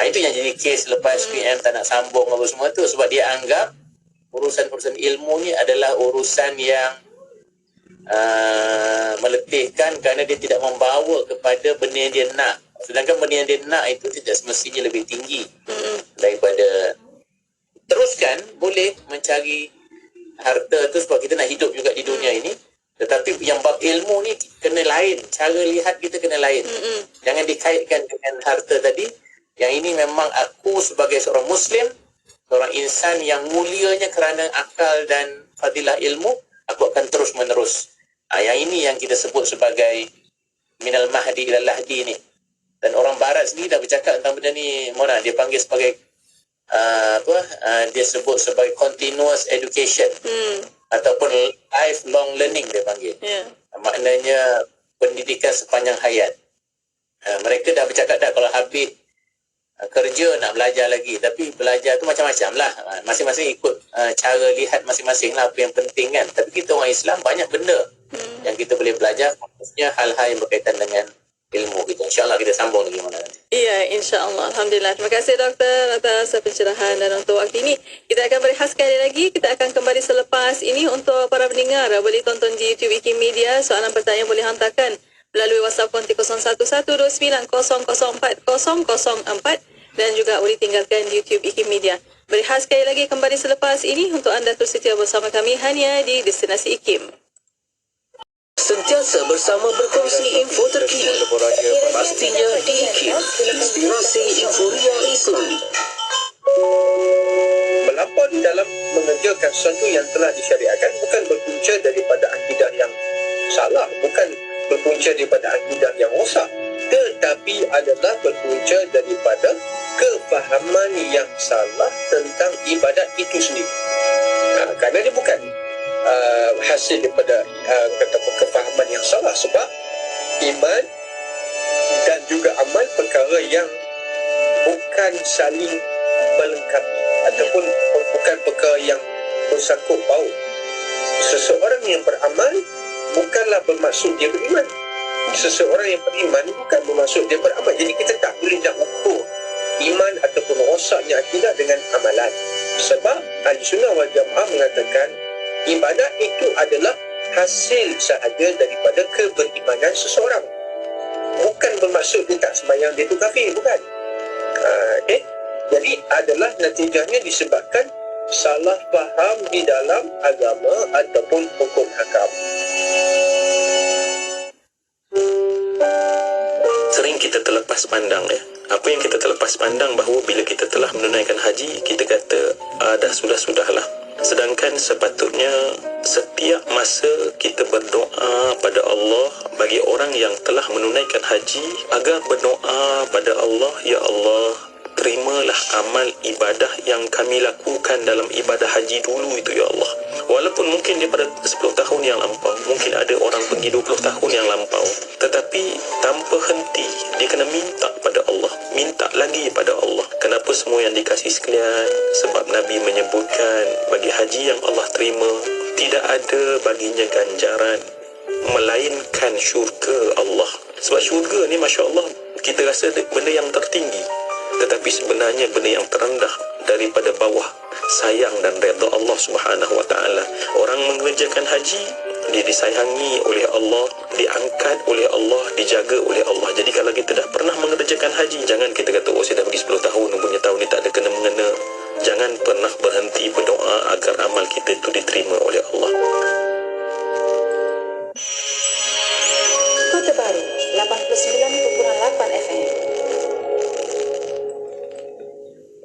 Speaker 13: Itu yang jadi kes lepas PM tak nak sambung apa semua tu, sebab dia anggap urusan-urusan ilmu ni adalah urusan yang meletihkan kerana dia tidak membawa kepada benda yang dia nak. Sedangkan benda yang dia nak itu tidak semestinya lebih tinggi daripada. Teruskan boleh mencari harta tu sebab kita nak hidup juga di dunia ini, tetapi yang bab ilmu ni kena lain, cara lihat kita kena lain. Jangan dikaitkan dengan harta tadi. Yang ini memang aku sebagai seorang Muslim, seorang insan yang mulianya kerana akal dan fadilah ilmu, aku akan terus menerus. Yang ini yang kita sebut sebagai minal mahdi ilal lahdi ni. Dan orang barat sendiri dah bercakap tentang benda ni, Mona, dia panggil sebagai dia sebut sebagai continuous education ataupun lifelong learning dia panggil. Maknanya pendidikan sepanjang hayat. Mereka dah bercakap dah kalau habis kerja nak belajar lagi, tapi belajar tu macam-macam lah, masing-masing ikut cara lihat masing-masing lah apa yang penting kan. Tapi kita orang Islam banyak benda yang kita boleh belajar, khususnya hal-hal yang berkaitan dengan ilmu kita. InsyaAllah kita sambung lagi mana nanti.
Speaker 12: Iya, insyaAllah. Alhamdulillah. Terima kasih doktor atas pencerahan dan untuk waktu ini. Kita akan berehat sekali lagi. Kita akan kembali selepas ini. Untuk para pendengar, boleh tonton di YouTube IKIM Media. Soalan pertanyaan boleh hantarkan melalui WhatsApp konti 0112904004 dan juga boleh tinggalkan di YouTube IKIM Media. Berehat sekali lagi kembali selepas ini untuk anda terus setia bersama kami hanya di Destinasi IKIM.
Speaker 14: Sentiasa bersama berkongsi info terkini. Pastinya di IKIM. Inspirasi Inforia itu.
Speaker 4: Melampau di dalam mengerjakan sesuatu yang telah disyariatkan bukan berpunca daripada akidah yang salah, bukan berpunca daripada akidah yang rosak, tetapi adalah berpunca daripada kefahaman yang salah tentang ibadat itu sendiri. Kerana dia bukan hasil daripada kefahaman yang salah, sebab iman dan juga amal perkara yang bukan saling melengkapi ataupun bukan perkara yang bersangkut paut. Seseorang yang beramal bukanlah bermaksud dia beriman. Seseorang yang beriman bukan bermaksud dia beramal. Jadi kita tak boleh nak ukur iman ataupun rosaknya akidah dengan amalan. Sebab Ahlussunnah wal Jamaah mengatakan ibadat itu adalah hasil sahaja daripada keberimanan seseorang. Bukan bermaksud dia tak sembahyang dia tu kafir, bukan. Jadi adalah natijahnya disebabkan salah faham di dalam agama ataupun hukum hakam.
Speaker 6: Sering kita terlepas pandang apa yang kita terlepas pandang bahawa bila kita telah menunaikan haji, kita kata dah sudah-sudahlah. Sedangkan sepatutnya setiap masa kita berdoa pada Allah bagi orang yang telah menunaikan haji agar berdoa pada Allah, ya Allah, terimalah amal ibadah yang kami lakukan dalam ibadah haji dulu itu ya Allah. Walaupun mungkin daripada 10 tahun yang lampau, mungkin ada orang pergi 20 tahun yang lampau, tetapi tanpa henti dia kena minta pada Allah, minta lagi pada Allah. Kenapa semua yang dikasih sekalian? Sebab Nabi menyebutkan bagi haji yang Allah terima tidak ada baginya ganjaran melainkan syurga Allah. Sebab syurga ni Masya Allah kita rasa benda yang tertinggi, tetapi sebenarnya benda yang terendah daripada bawah. sayang dan redha Allah Subhanahu wa taala. Orang mengerjakan haji, dia disayangi oleh Allah, diangkat oleh Allah, dijaga oleh Allah. Jadi kalau kita dah pernah mengerjakan haji, jangan kita kata oh saya dah pergi 10 tahun, punya tahun ni tak ada kena-mengena. Jangan pernah berhenti berdoa agar amal kita itu diterima oleh Allah.
Speaker 15: Kota Baru 89.8 FM.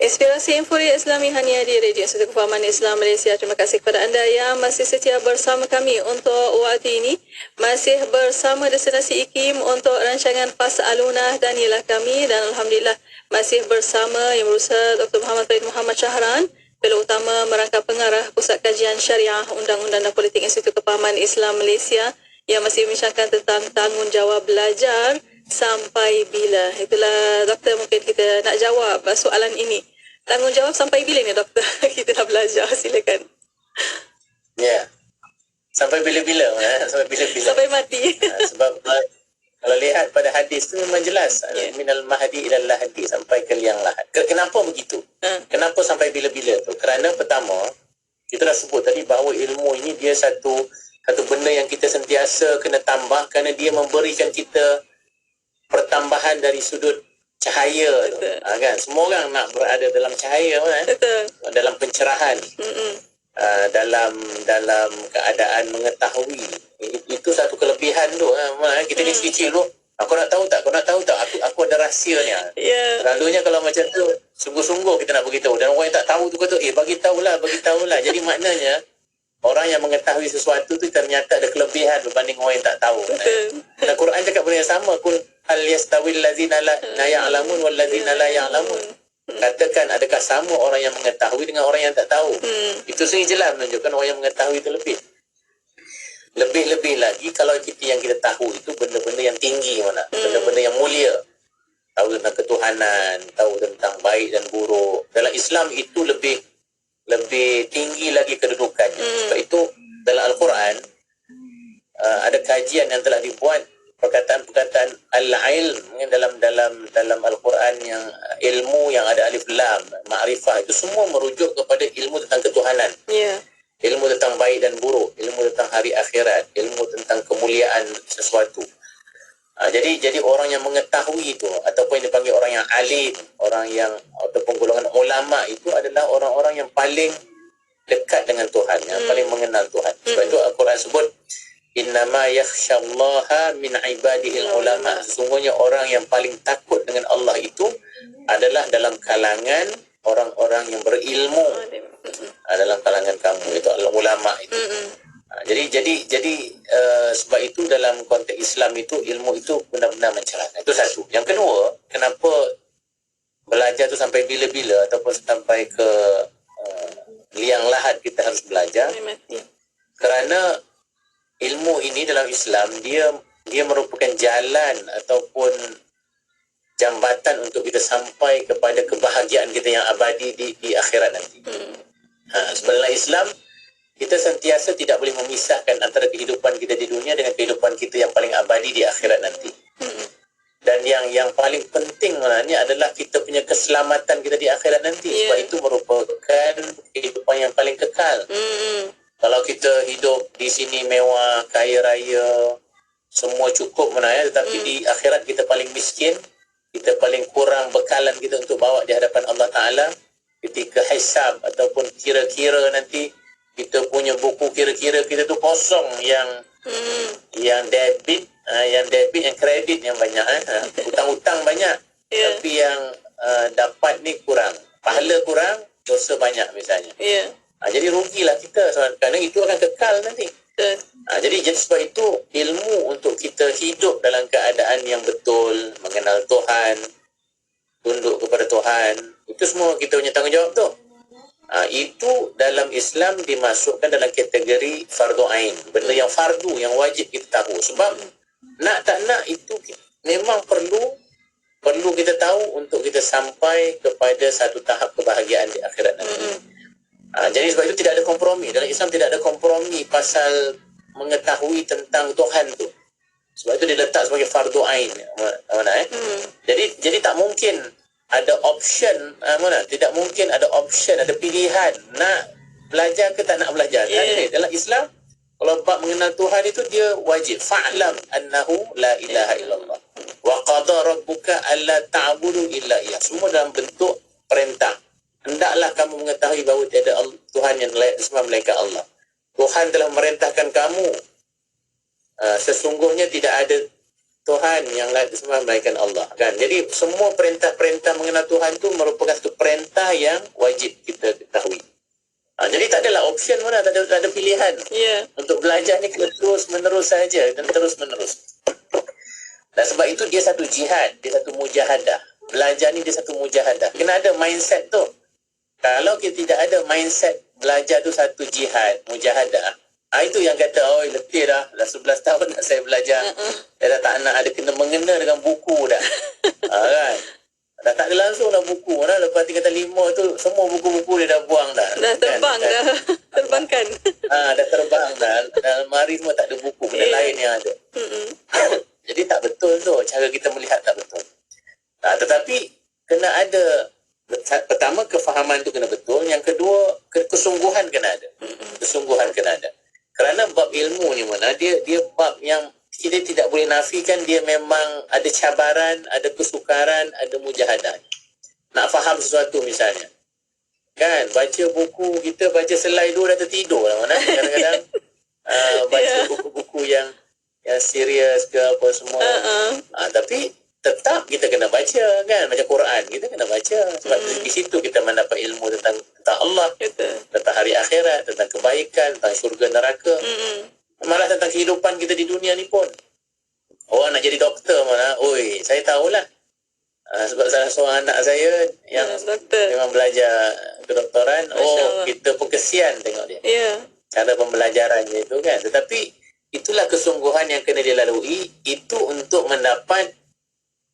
Speaker 12: Inspirasi Inforia Islami hanya di Radio Institut Kefahaman Islam Malaysia. Terima kasih kepada anda yang masih setia bersama kami untuk waktu ini. Masih bersama Destinasi IKIM untuk rancangan Fas Alunah dan ialah kami, dan Alhamdulillah masih bersama Yang Berusaha Dr. Muhammad Farid Muhammad Shahran, Fellow Utama Merangkap Pengarah Pusat Kajian Syariah Undang-Undang dan Politik Institut Kefahaman Islam Malaysia, yang masih membincangkan tentang tanggungjawab belajar sampai bila. Itulah doktor, mungkin kita nak jawab soalan ini. Tanggungjawab sampai bila ni doktor? Kita dah belajar, silakan.
Speaker 13: Ya. Sampai bila-bila, sampai bila-bila.
Speaker 12: Sampai mati.
Speaker 13: Sebab kalau lihat pada hadis tu memang jelas, minal mahdi ilal lahdi, sampai ke liang lahat. Kenapa begitu? Kenapa sampai bila-bila tu? Kerana pertama, kita dah sebut tadi bahawa ilmu ini dia satu benda yang kita sentiasa kena tambah, kerana dia memberikan kita pertambahan dari sudut cahaya tu. Kan semua orang nak berada dalam cahaya, dalam pencerahan, dalam keadaan mengetahui. Itu satu kelebihan tu. Kita ni kecil tu, aku nak tahu tak, aku ada rahsianya. Selalunya kalau macam tu sungguh-sungguh kita nak beritahu, dan orang yang tak tahu tu kata bagi tahulah. Jadi maknanya orang yang mengetahui sesuatu tu ternyata ada kelebihan berbanding orang yang tak tahu. Dan Quran cakap benda yang sama, kul hal yastawil ladzina la ya'lamun wal ladzina la ya'lamun. Katakan, adakah sama orang yang mengetahui dengan orang yang tak tahu? Itu sendiri jelas menunjukkan orang yang mengetahui itu lebih. Lebih-lebih lagi kalau yang kita tahu itu benda-benda yang tinggi mana, benda-benda yang mulia. Tahu tentang ketuhanan, tahu tentang baik dan buruk. Dalam Islam itu lebih tinggi lagi kedudukannya. Sebab itu dalam Al-Quran ada kajian yang telah dibuat, perkataan-perkataan al-ilm dalam Al-Quran, yang ilmu yang ada alif lam, ma'rifah, itu semua merujuk kepada ilmu tentang ketuhanan. Ilmu tentang baik dan buruk, ilmu tentang hari akhirat, ilmu tentang kemuliaan sesuatu. Jadi orang yang mengetahui itu, ataupun yang dipanggil orang yang alim, orang yang ataupun golongan ulama, itu adalah orang-orang yang paling dekat dengan Tuhan, yang paling mengenal Tuhan. Sebab itu Al-Quran sebut innama yakhsyallaha min ibadihil ulama. Sesungguhnya orang yang paling takut dengan Allah itu adalah dalam kalangan orang-orang yang berilmu. Dalam kalangan kamu itu adalah ulama itu. Jadi sebab itu dalam konteks Islam itu ilmu itu benar-benar mencerahkan. Itu satu. Yang kedua, kenapa belajar tu sampai bila-bila ataupun sampai ke liang lahat kita harus belajar? Kerana ilmu ini dalam Islam dia merupakan jalan ataupun jambatan untuk kita sampai kepada kebahagiaan kita yang abadi di akhirat nanti. Sebab dalam Islam kita sentiasa tidak boleh memisahkan antara kehidupan kita di dunia dengan kehidupan kita yang paling abadi di akhirat nanti. Dan yang paling penting sebenarnya adalah kita punya keselamatan kita di akhirat nanti. Sebab itu merupakan kehidupan yang paling kekal. Kalau kita hidup di sini mewah, kaya raya, semua cukup tetapi di akhirat kita paling miskin, kita paling kurang bekalan kita untuk bawa di hadapan Allah Ta'ala. Ketika hisab ataupun kira-kira nanti, kita punya buku kira-kira kita tu kosong, yang debit, yang kredit yang banyak, hutang-hutang banyak, tapi yang dapat ni kurang, pahala kurang, dosa banyak misalnya. Jadi rugilah kita, kerana itu akan kekal nanti. Jadi sebab itu ilmu untuk kita hidup dalam keadaan yang betul, mengenal Tuhan, tunduk kepada Tuhan, itu semua kita punya tanggungjawab tu. Itu dalam Islam dimasukkan dalam kategori fardu ain, benda yang fardu, yang wajib kita tahu. Sebab nak tak nak itu memang perlu kita tahu untuk kita sampai kepada satu tahap kebahagiaan di akhirat nanti. Jadi sebab itu tidak ada kompromi. Dalam Islam tidak ada kompromi pasal mengetahui tentang Tuhan tu. Sebab itu dia letak sebagai fardu ain. Jadi tak mungkin
Speaker 16: ada option, mana? Tidak mungkin ada option, ada pilihan nak belajar ke tak nak belajar. Dalam Islam, kalau bab mengenal Tuhan itu dia wajib. Fa'lam annahu la ilaha illallah. Wa qada rabbuka alla ta'budu illa iyyah. Semua dalam bentuk perintah. Hendaklah kamu mengetahui bahawa tiada Tuhan yang layak disembah melainkan Allah. Tuhan telah merintahkan kamu. Sesungguhnya tidak ada Tuhan yang layak disembah melainkan Allah, kan? Jadi semua perintah-perintah mengenal Tuhan itu merupakan satu perintah yang wajib kita ketahui. Jadi tak adalah option mana, tak ada pilihan. Untuk belajar ni kita terus menerus saja dan terus menerus. Dan sebab itu dia satu jihad, dia satu mujahadah. Belajar ni dia satu mujahadah. Kena ada mindset tu. Kalau kita tidak ada mindset belajar tu satu jihad, mujahadah, itu yang kata, letih dah 11 tahun dah saya belajar. Saya dah tak nak ada kena mengena dengan buku dah. Kan? Dah tak ada langsung dah buku dah. Lepas tingkatan 5 tu, semua buku-buku dia dah buang dah.
Speaker 12: Dah terbang kan? Dah. Terbangkan.
Speaker 16: Dah terbang dah. Dalam lemari semua tak ada buku. Benda lain yang ada. Jadi tak betul tu. Cara kita melihat tak betul. Tetapi, kena ada. Pertama, kefahaman tu kena betul. Yang kedua, kesungguhan kena ada. Kesungguhan kena ada. Kerana bab ilmu ni mana, dia bab yang kita tidak boleh nafikan, dia memang ada cabaran, ada kesukaran, ada mujahadah. Nak faham sesuatu misalnya. Kan, baca buku, kita baca selai dua dah tertidur lah mana. Kadang-kadang baca buku-buku yang serius ke apa semua. Tapi tetap kita kena baca, kan, baca Quran, kita kena baca. Sebab di situ kita mendapat ilmu tentang Allah, tentang hari akhirat, tentang kebaikan, tentang syurga neraka. Malah tentang kehidupan kita di dunia ni pun. Orang nak jadi doktor mana, saya tahulah. Sebab salah seorang anak saya yang memang belajar kedoktoran, kita pun kesian tengok dia. Cara pembelajarannya itu, kan. Tetapi itulah kesungguhan yang kena dilalui, itu untuk mendapat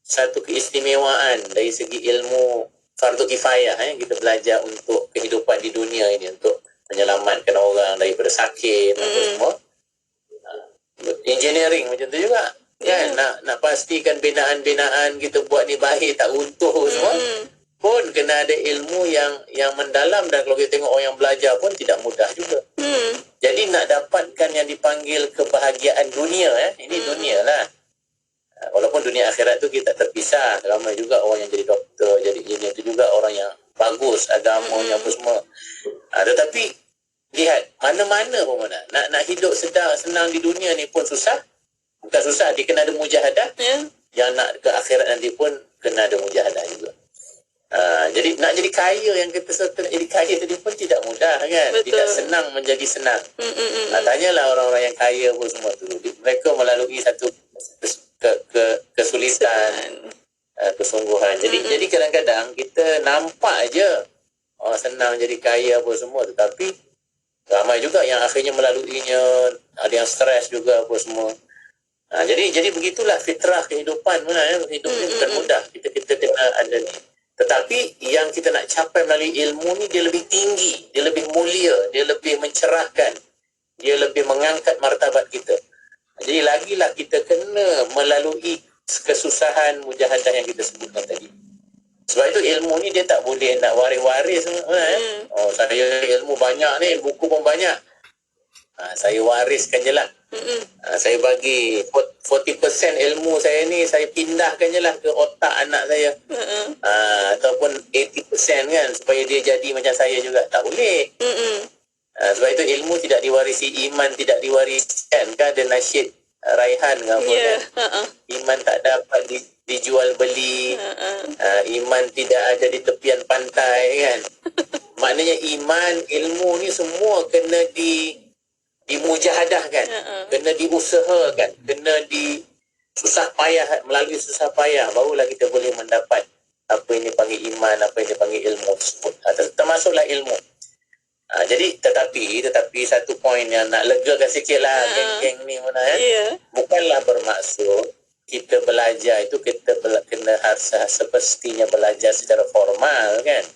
Speaker 16: satu keistimewaan dari segi ilmu fardu kifayah. Kita belajar untuk kehidupan di dunia ini, untuk menyelamatkan orang daripada sakit, apa semua. Engineering macam tu juga, kan. Nak pastikan binaan-binaan kita buat ni baik, tak runtuh semua, pun kena ada ilmu yang mendalam. Dan kalau kita tengok orang yang belajar pun tidak mudah juga. Jadi nak dapatkan yang dipanggil kebahagiaan dunia, ini dunia lah. Walaupun dunia akhirat tu kita terpisah. Ramai juga orang yang jadi doktor, jadi engineer tu juga orang yang bagus agamanya apa semua. Tetapi lihat, mana-mana pun mana. Nak hidup senang di dunia ni pun susah. Bukan susah, dia kena ada mujahadah. Yang nak ke akhirat nanti pun kena ada mujahadah juga. Jadi nak jadi kaya, yang kata nak jadi kaya tadi pun tidak mudah, kan. Betul. Tidak senang menjadi senang. Tanyalah orang-orang yang kaya pun semua tu. Mereka melalui satu kesulitan, kesungguhan. Jadi kadang-kadang kita nampak aja senang jadi kaya apa semua, tetapi ramai juga yang akhirnya melaluinya, ada yang stres juga apa semua. Jadi begitulah fitrah kehidupan mana. Hidup ni bukan mudah. Kita kena ada ni. Tetapi yang kita nak capai melalui ilmu ni, dia lebih tinggi, dia lebih mulia, dia lebih mencerahkan, dia lebih mengangkat martabat kita. Jadi lagilah kita kena melalui kesusahan mujahadah yang kita sebutkan tadi. Sebab itu ilmu ni dia tak boleh nak waris-waris. Saya ilmu banyak ni, buku pun banyak. Saya wariskan je lah. Saya bagi 40% ilmu saya ni, saya pindahkan je lah ke otak anak saya. Ataupun 80% kan, supaya dia jadi macam saya juga. Tak boleh. Sebab itu ilmu tidak diwarisi, iman tidak diwariskan, kan. Ada nasyid Raihan ke apa, kan. Iman tak dapat dijual beli. Iman tidak ada di tepian pantai, kan. Maknanya iman, ilmu ni semua kena dimujahadahkan, kena diusahakan, kena susah payah, melalui susah payah, barulah kita boleh mendapat apa yang dipanggil iman, apa yang dipanggil ilmu tersebut. Termasuklah ilmu. Jadi tetapi satu poin yang nak legakan sikit lah geng-geng ni mana, bukanlah bermaksud kita belajar itu kita kena harus semestinya belajar secara formal, kan.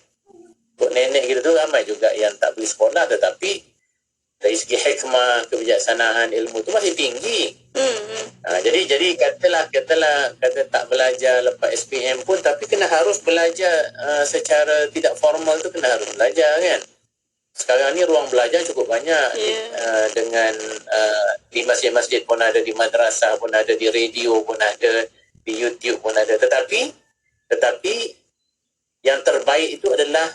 Speaker 16: Untuk nenek kita tu ramai juga yang tak pergi sekolah, tetapi dari segi hikmah, kebijaksanaan, ilmu tu masih tinggi. Jadi kata tak belajar lepas SPM pun, tapi kena harus belajar secara tidak formal tu, kena harus belajar kan. Sekarang ni ruang belajar cukup banyak, dengan di masjid-masjid pun ada, di madrasah pun ada, di radio pun ada, di YouTube pun ada. Tetapi yang terbaik itu adalah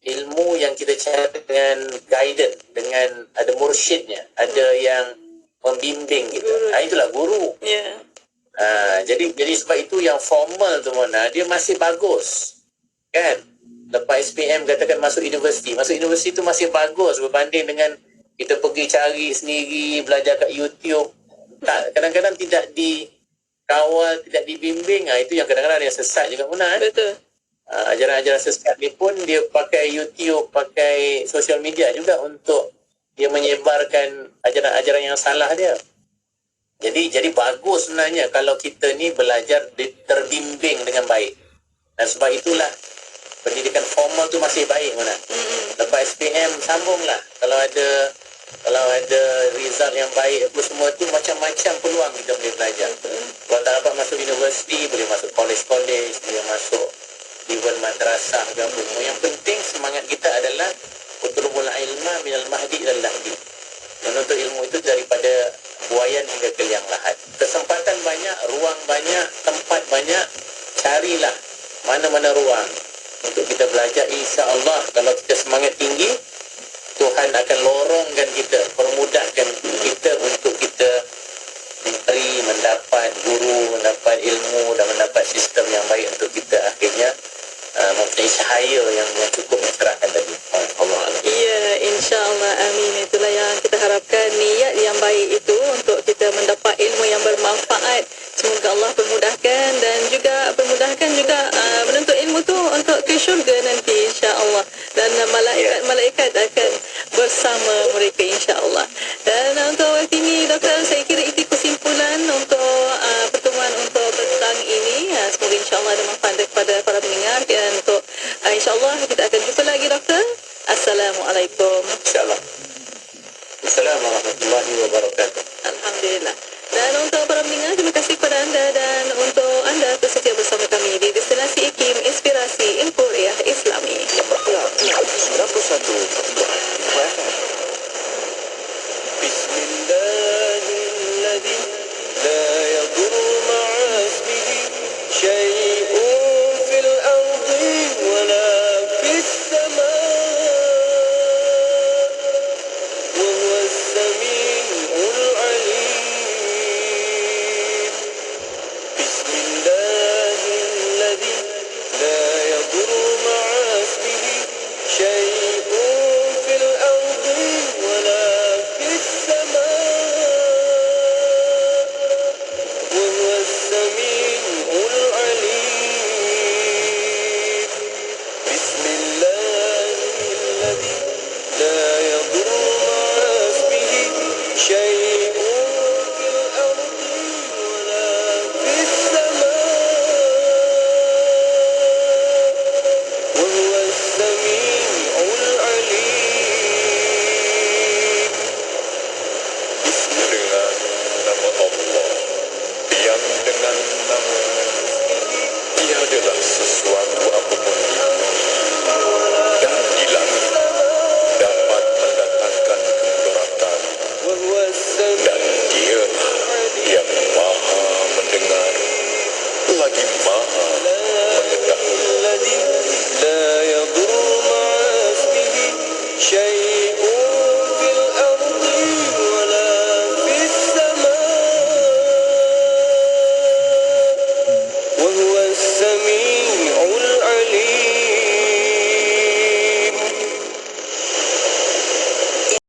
Speaker 16: ilmu yang kita cari dengan guidance, dengan ada mursyidnya, ada yang membimbing kita. Itulah guru. Jadi sebab itu yang formal tu Mona, dia masih bagus kan. Lepas SPM katakan masuk universiti tu masih bagus berbanding dengan kita pergi cari sendiri, belajar kat YouTube. Kadang-kadang tidak dikawal, tidak dibimbing. Itu yang kadang-kadang ada yang sesat juga Mona.
Speaker 12: Betul.
Speaker 16: Ajaran-ajaran sesat ni pun dia pakai YouTube, pakai social media juga untuk dia menyebarkan ajaran-ajaran yang salah dia. Jadi bagus sebenarnya kalau kita ni belajar terbimbing dengan baik. Dan sebab itulah pendidikan formal tu masih baik Mona. Lepas SPM sambunglah. Kalau ada result yang baik apa semua tu, macam-macam peluang kita boleh belajar. Kalau tak dapat masuk universiti, boleh masuk college, boleh masuk even madrasah ke apa semua. Yang penting semangat kita adalah utlubul ilma minal mahdi ilal lahdi. Menuntut ilmu itu daripada buayan hingga ke liang lahat. Kesempatan banyak, ruang banyak, tempat banyak. Carilah mana-mana ruang untuk kita belajar. InsyaAllah kalau kita semangat tinggi, Tuhan akan lorongkan kita, permudahkan kita untuk kita mendapat guru, mendapat ilmu dan mendapat sistem yang baik untuk kita akhirnya mempunyai cahaya yang cukup mencerahkan tadi.
Speaker 12: Ya, insya-Allah, amin. Itulah yang kita harapkan, niat yang baik itu untuk kita mendapat ilmu yang bermanfaat. Semoga Allah permudahkan dan juga permudahkan juga menuntut ilmu tu untuk ke syurga nanti, insya-Allah. Dan malaikat akan bersama mereka, insya-Allah. Dan untuk waktu ini, Doktor, saya kira itu kesimpulan untuk pertemuan untuk petang ini. Semoga insya-Allah ada manfaat kepada para pendengar. Dan untuk insya-Allah kita akan jumpa lagi, Doktor. Assalamualaikum.
Speaker 16: InsyaAllah. Assalamualaikum warahmatullahi wabarakatuh.
Speaker 12: Alhamdulillah. Dan untuk para pendengar, terima kasih kepada anda, dan untuk anda